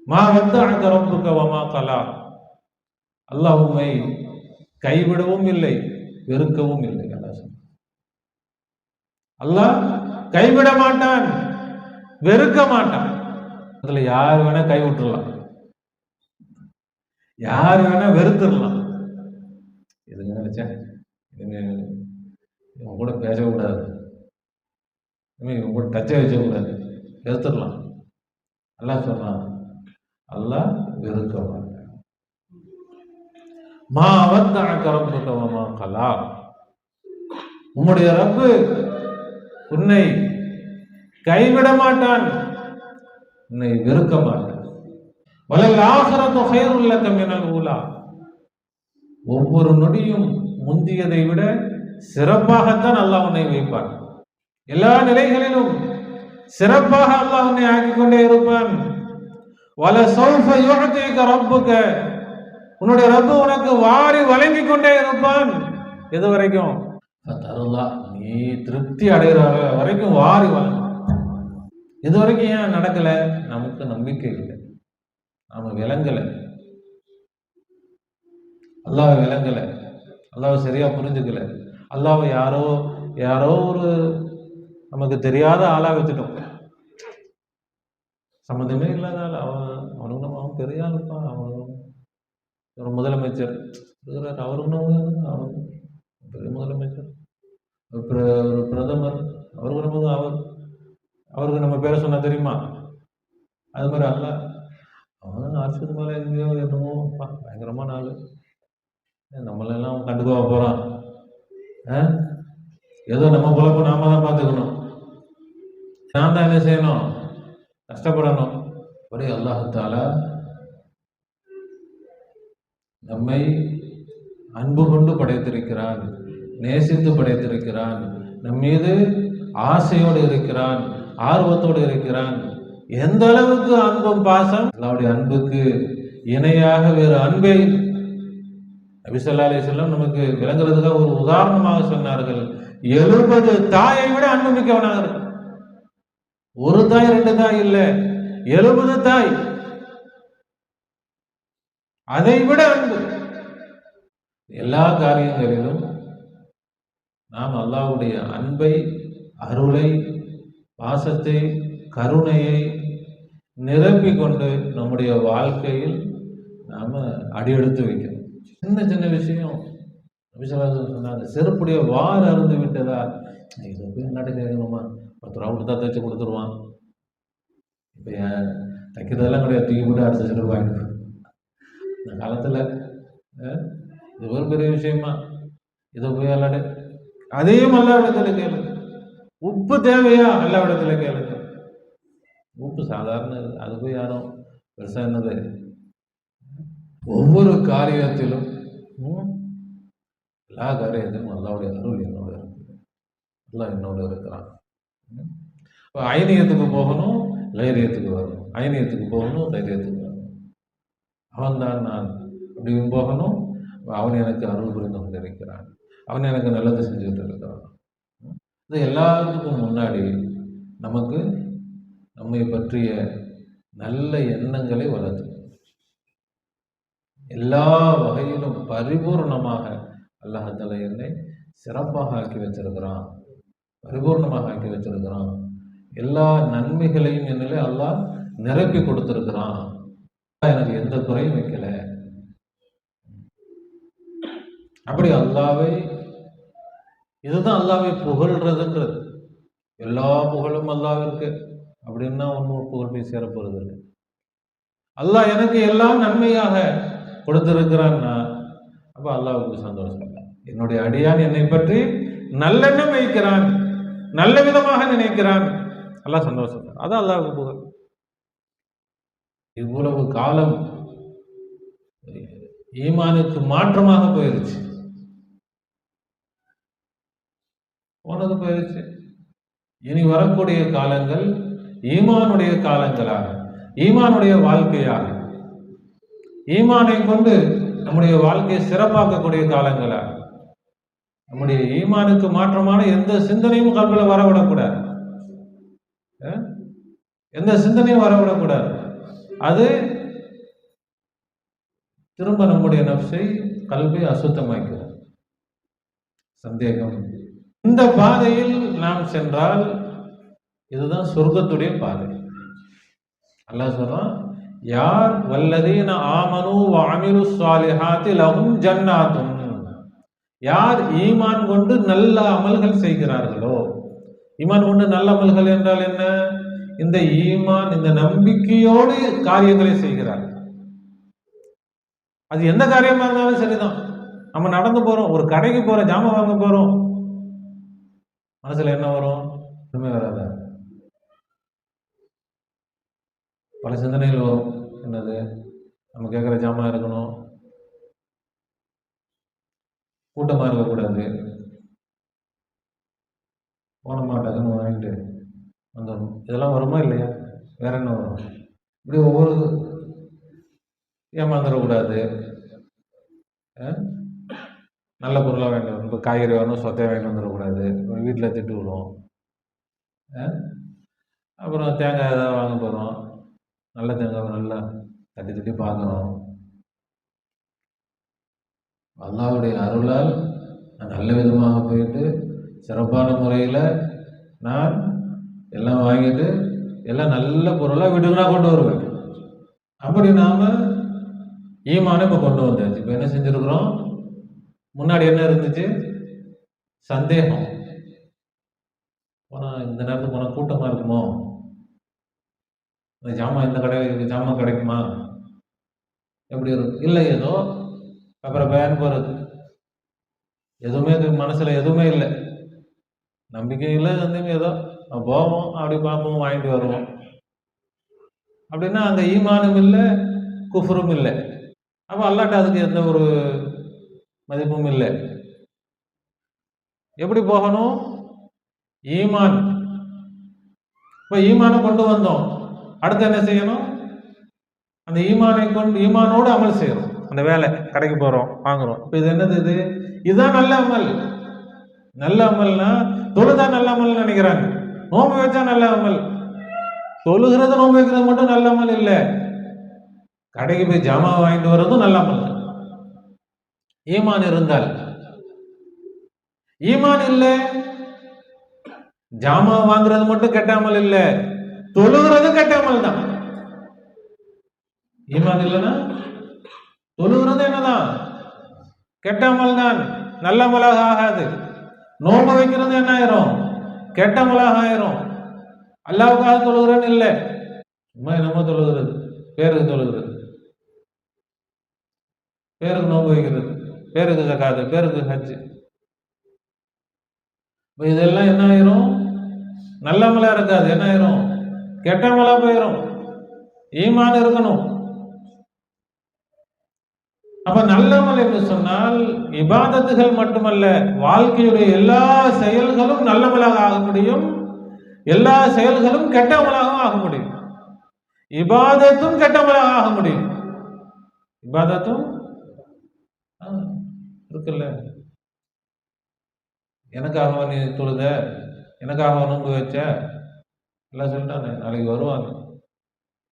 [SPEAKER 1] மா வத்தஅக ரப்புக வமா கலா. அல்லாஹ் உம்மை கைவிடவும் இல்லை, வெறுக்கவும் இல்லை. அல்லாஹ் கைவிட மாட்டான், வெறுக்க மாட்டான். அதுல யார் வேணா கைவிட்டுடலாம், யார் வேணா வெறுத்துடலாம். எதுங்க நினைச்சேன், இவங்க கூட பேசக்கூடாது, இவங்க கூட டச்சை வச்சக்கூடாது, வெறுத்துடலாம். அல்லாஹ் சொல்றான், அல்லாஹ் வெறுக்க மாட்டான். மா வத்தஅக ரப்புக வமா கலா. உம்முடைய ரப்பு உன்னை கைவிட மாட்டான், உன்னை வெறுக்க மாட்டான். வலல் ஆகிரத்து கைருல் லக மினல் ஊலா. ஒவ்வொரு நொடியும் முந்தியதை விட சிறப்பாகத்தான் அல்லாஹ் உன்னை வைப்பான். எல்லா நிலைகளிலும் சிறப்பாக அல்லாஹ் உன்னை ஆக்கிக் கொண்டே இருப்பான். வல சௌஃப யுஅதீக ரப்புக. உன்னுடைய ரப்பு உனக்கு வாரி வழங்கிக் கொண்டே இருப்பான். எது வரைக்கும்? நீ திருப்தி அடைகிற வரைக்கும் வாரி வழங்கும். இது வரைக்கும் ஏன் நடக்கல? நமக்கு நம்பிக்கை இல்லை, நாம விளங்கல, அல்லாஹ் விளங்கல, அல்லாஹ் சரியா புரிஞ்சுக்கல. அல்லாஹ் யாரோ ஒரு நமக்கு தெரியாத ஆளா வச்சுட்டோம், சம்மந்தமே இல்லாத ஆள். அவனுக்கு அவன் பெரிய ஆளுப்பா, அவன் ஒரு முதலமைச்சர் இருக்கிறார், அவருக்கு பெரிய முதலமைச்சர், ஒரு பிரதமர், அவருக்கு நம்ம பேரை சொன்னா தெரியுமா? அது மாதிரி அல்ல, அவன் அரசுக்கு மேலே எங்கேயோ என்னமோ பயங்கரமான ஆளு, நம்மளெல்லாம் அவன் கண்டுக்கவா போறான்? ஏதோ நம்ம பொழப்பு நாம தான் பார்த்துக்கணும், நான் தான் என்ன செய்யணும்? கஷ்டப்படணும். ஒரே அல்லாஹ் தஆலா நம்மை அன்பு கொண்டு படைத்திருக்கிறான், நேசித்து படைத்திருக்கிறான். நம் மீது ஆசையோடு இருக்கிறான், ஆர்வத்தோடு இருக்கிறான். எந்த அளவுக்கு அன்பும் பாசம், அல்லாஹ்வுடைய அன்புக்கு இணையாக வேறு அன்பை நபி ஸல்லல்லாஹு அலைஹி வஸல்லம் நமக்கு விளங்குறதுக்காக ஒரு உதாரணமாக சொன்னார்கள். 70 தாயை விட அன்பு மிக்கவனாக இருக்கு. ஒரு தாய் 2 தாய் இல்ல, 70 தாய், அதை விட அன்பு. எல்லா காரியங்களிலும் நாம் அல்லாஹ்வுடைய அன்பை, அருளை, பாசத்தை, கருணையை நிரப்பிக் கொண்டு நம்முடைய வாழ்க்கையில் நாம அடியெடுத்து வைக்கணும். சின்ன சின்ன விஷயம் சொன்னாங்க, செருப்புடைய வார் அருந்து விட்டதா, இதை போய் நாட்டு கேட்கணுமா, 10 ரூபா கொடுத்தா தைச்சு கொடுத்துருவான். இப்போ தைக்கிறதெல்லாம் கிடையாது, தூக்கி போட்டு அடுத்த செருப்பு வாங்கிட்டு இந்த காலத்தில் இது ஒரு பெரிய விஷயமா, இதை போய் அல்லாட அதையும் அல்லா இடத்துல கேளுங்க. உப்பு தேவையா, அல்லா இடத்துல கேளுங்க. உப்பு சாதாரண, அது போய் யாரும் பெருசா என்னது. ஒவ்வொரு காரியத்திலும் எல்லா காரியத்திலும் அல்லாவுடைய அருள் என்னோட இருக்கு, அல்லாஹ் என்னோட இருக்கிறான். இப்போ ஐனியத்துக்கு போகணும், தைரியத்துக்கு வரணும், ஐனியத்துக்கு போகணும், தைரியத்துக்கு வரணும். அவன் தான் நான் அப்படியும் போகணும், அவன் எனக்கு அருள் புரிந்து கொண்டிருக்கிறான், அவன் எனக்கு நல்லது செஞ்சுட்டு இருக்கிறான். இது எல்லாத்துக்கும் முன்னாடி நமக்கு நம்மை பற்றிய நல்ல எண்ணங்களை வளர்த்து எல்லா வகையிலும் பரிபூர்ணமாக அல்லாஹ் என்னை சிறப்பாக ஆக்கி வச்சிருக்கிறான், பரிபூர்ணமாக ஆக்கி வச்சிருக்கிறான். எல்லா நன்மைகளையும் என்னிலே அல்லாஹ் நிரப்பி கொடுத்திருக்கிறான். எனக்கு எந்த குறையும் வைக்கல. அப்படி அல்லாவை, இதுதான் அல்லாவை புகழ்றதுன்றது. எல்லா புகழும் அல்லாவிற்கு அப்படின்னா ஒன்றும் புகழ் போய் சேரப்போறது இல்லை. அல்லாஹ் எனக்கு எல்லாம் நன்மையாக கொடுத்திருக்கிறான்னா அப்ப அல்லாஹ்வுக்கு சந்தோஷம். என்னுடைய அடியான் என்னை பற்றி நல்லெண்ணம் வைக்கிறான், நல்ல விதமாக நினைக்கிறான், அல்லாஹ் சந்தோஷம். அதான் அல்லாஹ்வுக்கு புகழ். இவ்வளவு காலம் ஈமானுக்கு மாற்றமாக போயிருச்சு, போனது போயிருச்சு. இனி வரக்கூடிய காலங்கள் ஈமானுடைய காலங்களாக, ஈமானுடைய வாழ்க்கையாக, ஈமானை கொண்டு நம்முடைய வாழ்க்கையை சிறப்பாக்கக்கூடிய காலங்களாக. நம்முடைய ஈமானுக்கு மாற்றமான எந்த சிந்தனையும் கல்வியில் வரவிடக்கூடாது, எந்த சிந்தனையும் வரவிடக்கூடாது. அது திரும்ப நம்முடைய நஃப்ஸை, கல்வி அசுத்தமாக்கிறது. சந்தேகம். இந்த பாதையில் நாம் சென்றால் இதுதான் சொர்க்கத்துடைய பாதை. அல்லாஹ் சொல்றான், யார் வல்லதீன ஆமனு வ அமிலு ஸாலிஹாத்தி லஹும் ஜன்னாத்துன், யார் ஈமான் கொண்டு நல்ல அமல்கள் செய்கிறார்களோ. ஈமான் கொண்டு நல்ல அமல்கள் என்றால் என்ன? இந்த ஈமான், இந்த நம்பிக்கையோடு காரியங்களை செய்கிறார். அது எந்த காரியமா இருந்தாலும் சரிதான். நம்ம நடந்து போறோம், ஒரு கடைக்கு போறோம், ஜாமான் வாங்க போறோம், மனசுல என்ன வரும்? ஒண்ணுமே வராத, பல சிந்தனைகள் வரும். என்னது? நம்ம கேட்குற ஜாமான் இருக்கணும், கூட்டமா இருக்கக்கூடாது, போன மாட்டாதுன்னு வாங்கிட்டு வந்துடணும். இதெல்லாம் வருமா இல்லையா? வேற என்ன வரும்? இப்படி ஒவ்வொரு ஏமாந்துடக்கூடாது, நல்ல பொருளாக வாங்கிட்டு வரணும். இப்போ காய்கறி வரணும், சொத்தையாக வாங்கிட்டு வந்துடக்கூடாது, வீட்டில் திட்டு விடும். அப்புறம் தேங்காய் ஏதாவது வாங்க போகிறோம், நல்ல தேங்காய் நல்லா தட்டி தட்டி பார்க்குறோம். அல்லாஹ்வுடைய அருளால் நான் நல்ல விதமாக போயிட்டு சிறப்பான முறையில் நான் எல்லாம் வாங்கிட்டு எல்லாம் நல்ல பொருளாக வீட்டுக்கு நான் கொண்டு வருவேன். அப்படி நாம் ஈமானை இப்போ கொண்டு வந்தாச்சு. இப்போ என்ன செஞ்சுருக்குறோம்? முன்னாடி என்ன இருந்துச்சு? சந்தேகம். போனால் இந்த நேரத்துக்கு போனால் கூட்டமாக இருக்குமோ, இந்த ஜாமான் இந்த கடை ஜாமான் கிடைக்குமா, எப்படி இருக்கும்? இல்லை, ஏதோ அப்புறம் பயன் போகிறது, எதுவுமே மனசில் எதுவுமே இல்லை, நம்பிக்கை இல்லை, சந்தேகம். ஏதோ போவோம், அப்படி பார்ப்போம், வாங்கிட்டு வருவோம். அப்படின்னா அந்த ஈமானும் இல்லை, குஃப்ரும் இல்லை. அப்போ அல்லாட்ட அதுக்கு எந்த ஒரு மதிப்பும் இல்லை. எப்படி போகணும்? ஈமான். இப்ப ஈமானை கொண்டு வந்தோம், அடுத்து என்ன செய்யணும்? அந்த ஈமானை கொண்டு ஈமானோடு அமல் செய்யறோம். அந்த வேலை, கடைக்கு போறோம், வாங்குறோம். இப்ப இது என்னது? இதுதான் நல்ல அமல். நல்ல அமல்னா தொழுதா நல்ல அமல் நினைக்கிறாங்க, நோம்பு வச்சா நல்ல அமல். தொழுகிறது நோம்பு வைக்கிறது மட்டும் நல்ல அமல் இல்ல, கடைக்கு போய் ஜாமா வாங்கிட்டு வர்றதும் நல்ல அமல். ஈமான் இருந்தால். ஈமான் இல்ல, ஜாமா வாங்குறது மட்டும் கெட்டாமல் இல்ல, தொழுகிறது கெட்டாமல் தான். ஈமான் இல்லைன்னா தொழுகிறது என்னதான்? கெட்டாமல் தான், நல்ல அமலாக ஆகாது. நோம்பு வைக்கிறது என்ன ஆயிரும்? கெட்ட அமலாக ஆயிரும். அல்லாஹ்வுக்காக தொழுகிறேன்னு இல்லை, சும்மா என்னமோ தொழுகிறது, பேருக்கு தொழுகிறது, பேருக்கு நோம்பு வைக்கிறது, பேருக்கு ஜகாத், பேருக்கு ஹஜ். இதெல்லாம் என்ன ஆயிரும்? நல்ல அமலா இருக்காது, என்ன ஆயிரும்? கெட்ட அமலா போயிரும். ஈமான் இருக்கணும். அப்ப நல்லமல் என்று சொன்னால் இபாதத்துகள் மட்டுமல்ல, வாழ்க்கையுடைய எல்லா செயல்களும் நல்லமலாக ஆக முடியும், எல்லா செயல்களும் கெட்டமலாகவும் ஆக முடியும். இபாதத்தும் கெட்டமலாக ஆக முடியும். இபாதத்தும் இருக்குல்ல, எனக்காக நீ தொழுத, எனக்காக நோன்பு வச்ச எல்லாம் சொல்லிட்டாங்க. நாளைக்கு வருவாங்க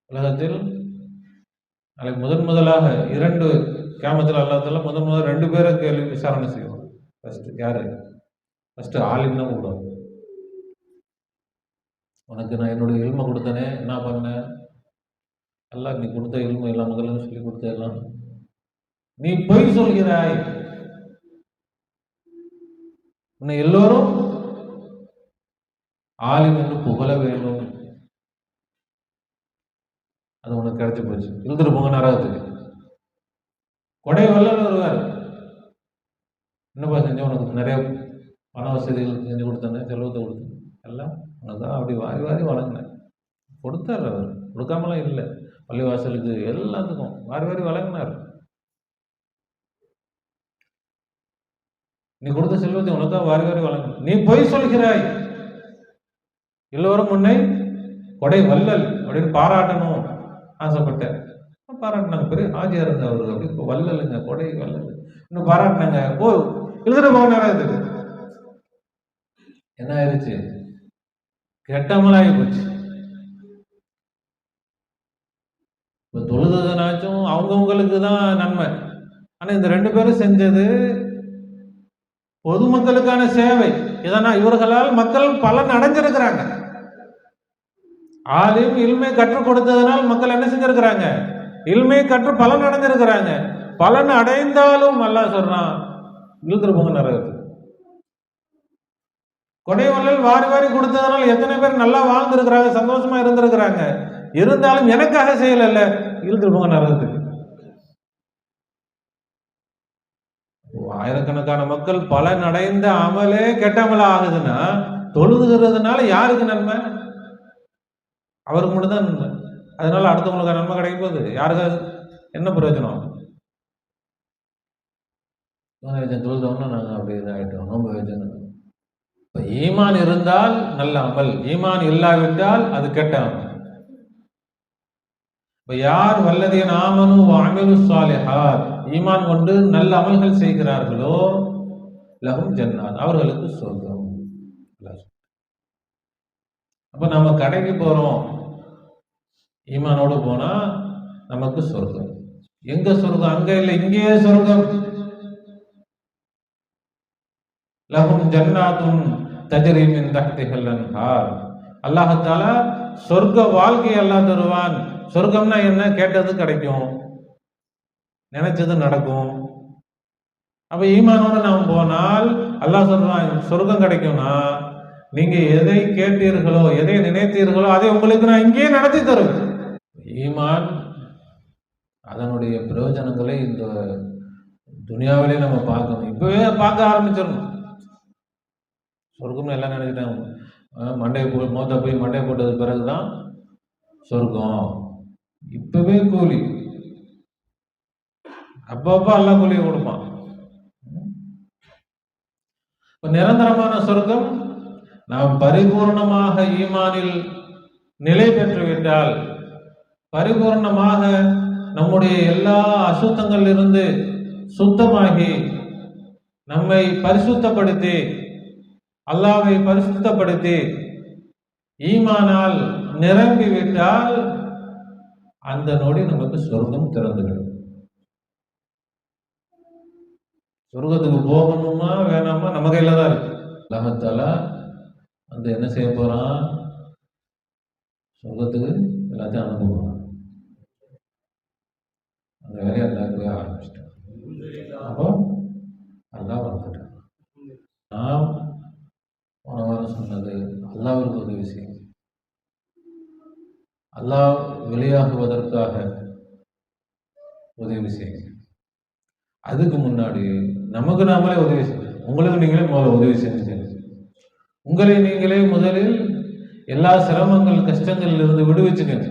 [SPEAKER 1] உலகத்தில். நாளைக்கு முதலாக 2 கியாமத்தில் அல்லாஹ் முதல் 2 பேரை கேள்வி விசாரணை செய்வோம். ஃபர்ஸ்ட் யாரு? ஃபர்ஸ்ட் ஆலிம் தான் கூப்பிடுவாங்க. உனக்கு நான் என்னுடைய இல்மை கொடுத்தனே, என்ன பண்ண? அல்லாஹ் நீ கொடுத்த இல்மை எல்லாம் முதல்ல சொல்லி கொடுத்த எல்லாம் நீ பொய் சொல்கிறாய். உன்னை எல்லோரும் ஆலிம் என்று புகழ வேண்டும், அது உனக்கு கிடைச்சி போச்சு, இழுத்துட்டு போங்க நரகத்துக்கு. கொடை வல்லல் வருவார், என்னப்பா செஞ்ச? உனக்கு நிறைய பண வசதிகள் செஞ்சு கொடுத்தேன், செலவத்தை கொடுத்தேன், எல்லாம் உனக்கு அப்படி வாரி வாரி வழங்கினேன். கொடுத்தார் அவர், கொடுக்காமலாம் இல்லை. பள்ளிவாசலுக்கு எல்லாத்துக்கும் வாரி வாரி வழங்கினார். நீ கொடுத்த செல்வத்தை உனக்கா வாரி வாரி வழங்க. நீ பொய் சொல்கிறாய், எல்லோரும் உன்னை கொடை வல்லல் அப்படின்னு பாராட்டணும் ஆசைப்பட்டேன். பாராட்டினாங்க, பெரிய ஆஜியா இருந்த அவரு, அப்படி வல்லலுங்க, கொடை வல்லல் இன்னும் பாராட்டினாங்க. போ எழுதுற போக நேரத்துக்கு என்ன ஆயிடுச்சு? கெட்டமலாகி போச்சு. இப்போ தொழுதுனாச்சும் அவங்கவுங்களுக்கு தான் நன்மை. ஆனா இந்த 2 பேரும் செஞ்சது பொதுமக்களுக்கான சேவை. இதனால் இவர்களால் மக்கள் பலன் அடைஞ்சிருக்கிறாங்க. ஆலிம் இல்மை கற்றுக் கொடுத்ததனால் மக்கள் என்ன செஞ்சிருக்கிறாங்க? இல்மை கற்று பலன் அடைஞ்சிருக்கிறாங்க. பலன் அடைந்தாலும் அல்லாஹ் சொல்றான், இழுத்துட்டு போங்க நரகத்துக்கு. கொடை வள்ளல் வாரி வாரி கொடுத்ததனால எத்தனை பேர் நல்லா வாழ்ந்திருக்கிறாங்க, சந்தோஷமா இருந்திருக்கிறாங்க. இருந்தாலும் எனக்காக செய்யல, இழுத்துட்டு போங்க நரகத்துக்கு. ஆயிரக்கணக்கான மக்கள் பலன் அடைந்த அமலே கெட்டமல ஆகுதுன்னா, தொழுதுகிறதுனால யாருக்கு நன்மை? அவருக்கு மட்டும்தான் நன்மை. அதனால அடுத்தவங்களுக்கு நன்மை கிடைக்கும் போது யாருக்காவது என்ன பிரயோஜனம்? தொழுதோம்னா நாங்கள் அப்படி இதாகிட்டோம், நோன்பு வச்சோம். இப்போ ஈமான் இருந்தால் நல்ல அமல், ஈமான் இல்லாவிட்டால் அது கெட்ட அமல். இப்போ யார் வல்லதீன ஆமனு வஅமிலு ஸாலிஹாத், ஈமான் கொண்டு நல்ல அமல்கள் செய்கிறார்களோ, லஹும் ஜன்னாத், அவர்களுக்கு சொர்க்கம். அப்போ நம்ம கடைக்கு போறோம், ஈமானோடு போனா நமக்கு சொர்க்கம். எங்க சொர்க்கம்? அங்க இல்லை, இங்கேயே சொர்க்கம். லஹும் ஜன்னாத்துன் தஜ்ரி மின் தஹ்திஹல் அன்ஹார். அல்லாஹ் தஆலா சொர்க்க வாழ்க்கை அல்லாஹ் தருவான். சொர்க்கம்னா என்ன? கேட்டது கிடைக்கும், நினைச்சது நடக்கும். அப்ப ஈமானோட நாம் போனால் அல்லாஹ் சொல்றான், சொர்க்கம் கிடைக்கும்னா நீங்க எதை கேட்டீர்களோ, எதை நினைத்தீர்களோ அதை உங்களுக்கு நான் இங்கேயே நடத்தி தருவேன். ஈமான் அதனுடைய பிரயோஜனங்களை இந்த துனியாவிலே நம்ம பார்க்கணும், இப்பவே பார்க்க ஆரம்பிச்சிடணும். சொர்க்கம்னு எல்லாம் நினைச்சிட்டாங்க, மோத்த போய் மண்டை போட்டது பிறகுதான் சொர்க்கம். இப்பவே கூலி, அப்பப்ப எல்லாம் கூலியை கொடுப்பான். நிரந்தரமான சொர்க்கம் நாம் பரிபூர்ணமாக ஈமானில் நிலை பெற்றுவிட்டால், பரிபூர்ணமாக நம்முடைய எல்லா அசுத்தங்களிலிருந்து சுத்தமாகி நம்மை பரிசுத்தப்படுத்தி, அல்லாஹ்வை பரிசுத்தப்படுத்தி ஈமானால் நிரம்பிவிட்டால் அந்த நொடி நமக்கு சொர்க்கம் திறந்துவிடும். சொர்க்கத்துக்கு போகணுமா வேணாமா நம்ம கையில தான் இருக்கு. அல்லாஹ் தஆலா அந்த என்ன செய்ய போறான், சொர்க்கத்துக்கு எல்லாத்தையும் அனுப்ப போறான். அந்த வேலையை அல்லாஹ் போய் ஆரம்பிச்சிட்டான். அப்போ அல்லாஹ் வந்துட்டான். நாம் போன வாரம் சொன்னது, அல்லாஹ்வுக்கு உதவி செய்யும். அல்லாஹ் வெளியாகுவதற்காக உதவி செய்யுங்க. அதுக்கு முன்னாடி நமக்கு நாமளே உதவி செய்யணும். உங்களுக்கு நீங்களே முதல்ல உதவி செஞ்சுக்கணும். உங்களை நீங்களே முதலில் எல்லா சிரமங்கள் கஷ்டங்களில் இருந்து விடுவிச்சுக்கங்க.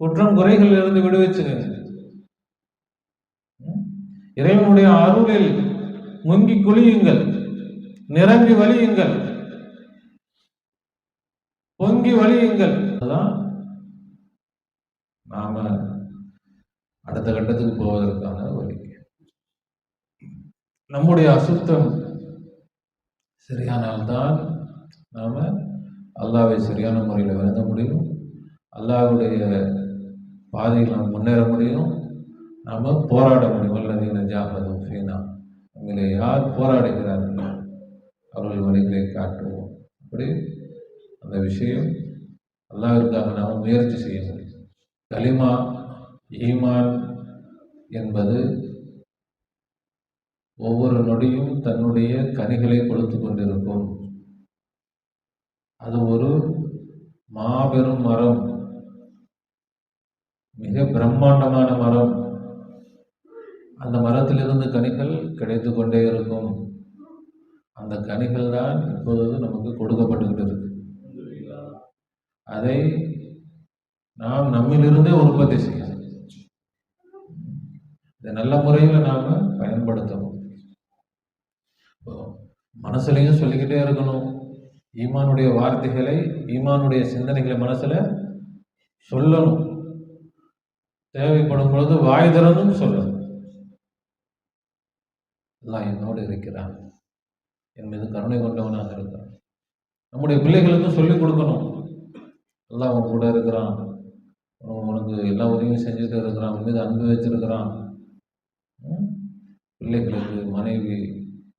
[SPEAKER 1] குற்றம் குறைகளில் இருந்து விடுவிச்சுக்கங்க. இறைவனுடைய அருளில் முங்கி குளியுங்கள், நிரம்பி வழியுங்கள், பொங்கி வழியுங்கள். அதுதான் நாம அடுத்த கட்டத்துக்கு போவதற்கான வழி. நம்முடைய அசுத்தம் சரியானால்தான் நாம அல்லாஹ்வை சரியான முறையில் வணங்க முடியும். அல்லாஹ்வுடைய பாதையில் நாம் முன்னேற முடியும். நாம போராட முடியும். அல்லதீன ஜாஹது ஃபீனா, நம்மளை யார் போராடுகிறார்களோ அவர்கள் வழிகளை காட்டுவோம். அப்படி அந்த விஷயம் அல்லாஹ்விற்காக நாம் முயற்சி செய்ய முடியும். கலிமா, ஈமான் என்பது ஒவ்வொரு நொடியும் தன்னுடைய கனிகளை கொடுத்து கொண்டிருக்கும். அது ஒரு மாபெரும் மரம், மிக பிரம்மாண்டமான மரம். அந்த மரத்திலிருந்து கனிகள் கிடைத்து கொண்டே இருக்கும். அந்த கனிகள் தான் இப்பொழுது நமக்கு கொடுக்கப்பட்டுக்கிட்டு இருக்கு. அதை நாம் நம்மிலிருந்தே உற்பத்தி செய்யணும். இதை நல்ல முறையில் நாம் பயன்படுத்தணும். மனசுலையும் சொல்லிக்கிட்டே இருக்கணும். ஈமானுடைய வார்த்தைகளை, ஈமானுடைய சிந்தனைகளை மனசுல சொல்லணும். தேவைப்படும் பொழுது வாய் திறந்தும் சொல்லணும். அல்லாஹ் என்னோடு இருக்கிறான், என் மீது கருணை கொண்டவனாக இருக்கிறான். நம்முடைய பிள்ளைகளுக்கும் சொல்லிக் கொடுக்கணும். அல்லாஹ் அவன் கூட இருக்கிறான், உனக்கு எல்லா உதவியும் செஞ்சுட்டு இருக்கிறான், உன் மீது அன்பு வச்சிருக்கிறான். பிள்ளைகளுக்கு, மனைவி,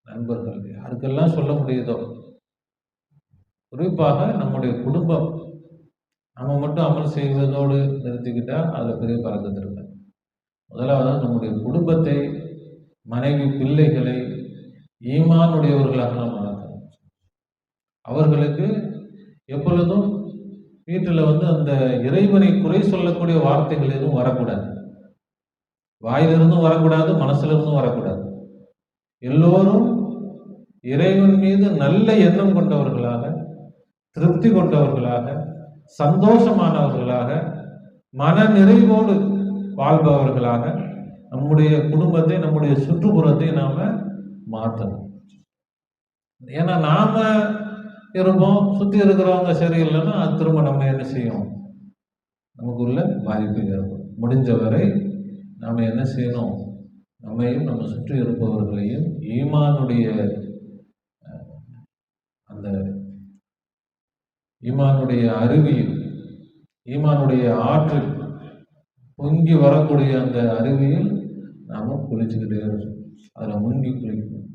[SPEAKER 1] நண்பர்கள், யாருக்கெல்லாம் சொல்ல முடியுதோ, குறிப்பாக நம்முடைய குடும்பம். நம்ம மட்டும் அமல் செய்வதோடு நிறுத்திக்கிட்டா அதில் பெரிய பறக்கத்து இருக்கு. முதலாவது நம்முடைய குடும்பத்தை, மனைவி, பிள்ளைகளை ஈமானுடையவர்களாக நாம் வளர்க்கணும். அவர்களுக்கு எப்பொழுதும் வீட்டில் அந்த இறைவனை குறை சொல்லக்கூடிய வார்த்தைகள் எதுவும் வரக்கூடாது. வாயிலிருந்தும் வரக்கூடாது, மனசிலிருந்தும் வரக்கூடாது. எல்லோரும் இறைவன் மீது நல்ல எண்ணம் கொண்டவர்களாக, திருப்தி கொண்டவர்களாக, சந்தோஷமானவர்களாக, மன நிறைவோடு வாழ்பவர்களாக நம்முடைய குடும்பத்தை, நம்முடைய சுற்றுப்புறத்தை நாம மாற்றணும். ஏன்னா நாம இருப்போம், சுற்றி இருக்கிறவங்க சரியில்லைன்னா அது திரும்ப நம்ம என்ன செய்யும், நமக்குள்ள பாதிப்பு ஏற்படும். முடிஞ்சவரை நாம் என்ன செய்யணும், நம்மையும் நம்ம சுற்றி இருப்பவர்களையும் ஈமானுடைய அந்த ஈமானுடைய அருவியில், ஈமானுடைய ஆற்றில் பொங்கி வரக்கூடிய அந்த அருவியில் நாம குளிச்சுக்கிட்டே இருக்கோம். அதில் முங்கி குளிக்கணும்.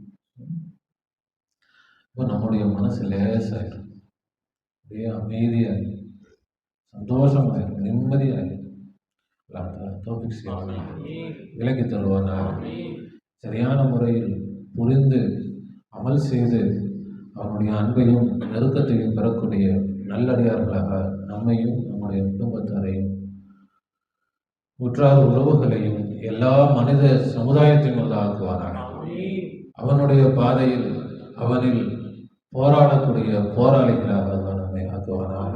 [SPEAKER 1] இப்போ நம்முடைய மனசு லேசாயிடும், அப்படியே அமைதியாயிடும், சந்தோஷமாயிடும், நிம்மதியாயிடும். விலக்கி தருவானா, சரியான முறையில் புரிந்து அமல் செய்து அவனுடைய அன்பையும் நெருக்கத்தையும் பெறக்கூடிய நல்லடியார்களாக நம்மையும் நம்முடைய குடும்பத்தாரையும் உற்றார் உறவுகளையும் எல்லா மனித சமுதாயத்தையும் ஆக்குவானாக. அவனுடைய பாதையில் அவனில் போராடக்கூடிய போராளிகளாக அவன் நம்மை ஆக்குவானாக.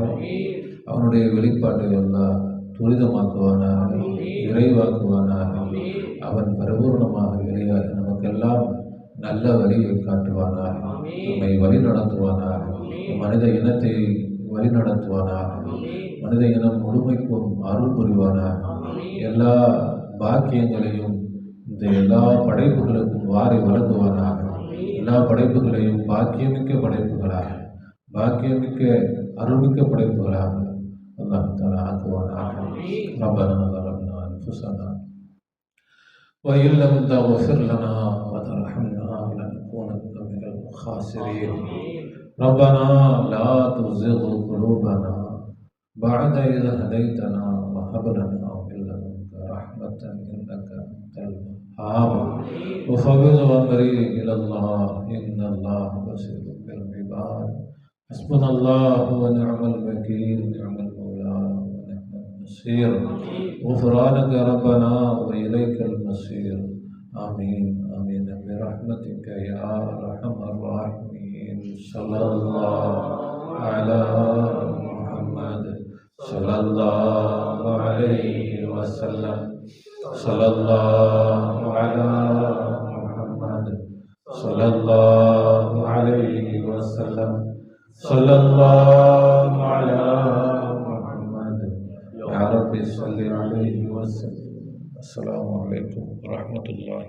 [SPEAKER 1] அவனுடைய வெளிப்பாட்டை எல்லாம் துரிதமாக்குவானாக, விரைவாக்குவானாக. அவன் பரிபூர்ணமாக வெளியாக நமக்கெல்லாம் நல்ல வழியை காட்டுவானாக, நம்மை வழி நடத்துவானாக, மனித இனத்தை வழி நடத்துவானாக, மனித இனம் முழுமைக்கும் அருள் புரிவானாக, எல்லா பாக்கியங்களையும் இந்த எல்லா படைப்புகளுக்கும் வாரி வழங்குவானாக, எல்லா படைப்புகளையும் பாக்கியமிக்க படைப்புகளாக, பாக்கியமிக்க அருள்மிக்க படைப்புகளாக அல்லாஹ் தஆலா ஆக்குவானாக. ரப்பனா ظلمنا أنفسنا وإن لم تغفر لنا وترحمنا لنكونن من الخاسرين. ربنا لا تزغ قلوبنا بعد إذ هديتنا وهب لنا من لدنك رحمة إنك أنت الوهاب. وفوض أمري إلى الله إن الله بصير بالعباد. حسبنا الله ونعم الوكيل، نعم المولى ونعم النصير. غفرانك ربنا وإليك المصير. آمين آمين برحمتك يا أرحم الراحمين. صلى الله على محمد صلى الله عليه وسلم. صلى الله على محمد صلى الله عليه وسلم. صلى الله على محمد يا رب صل عليه وسلم. السلام عليكم ورحمة الله.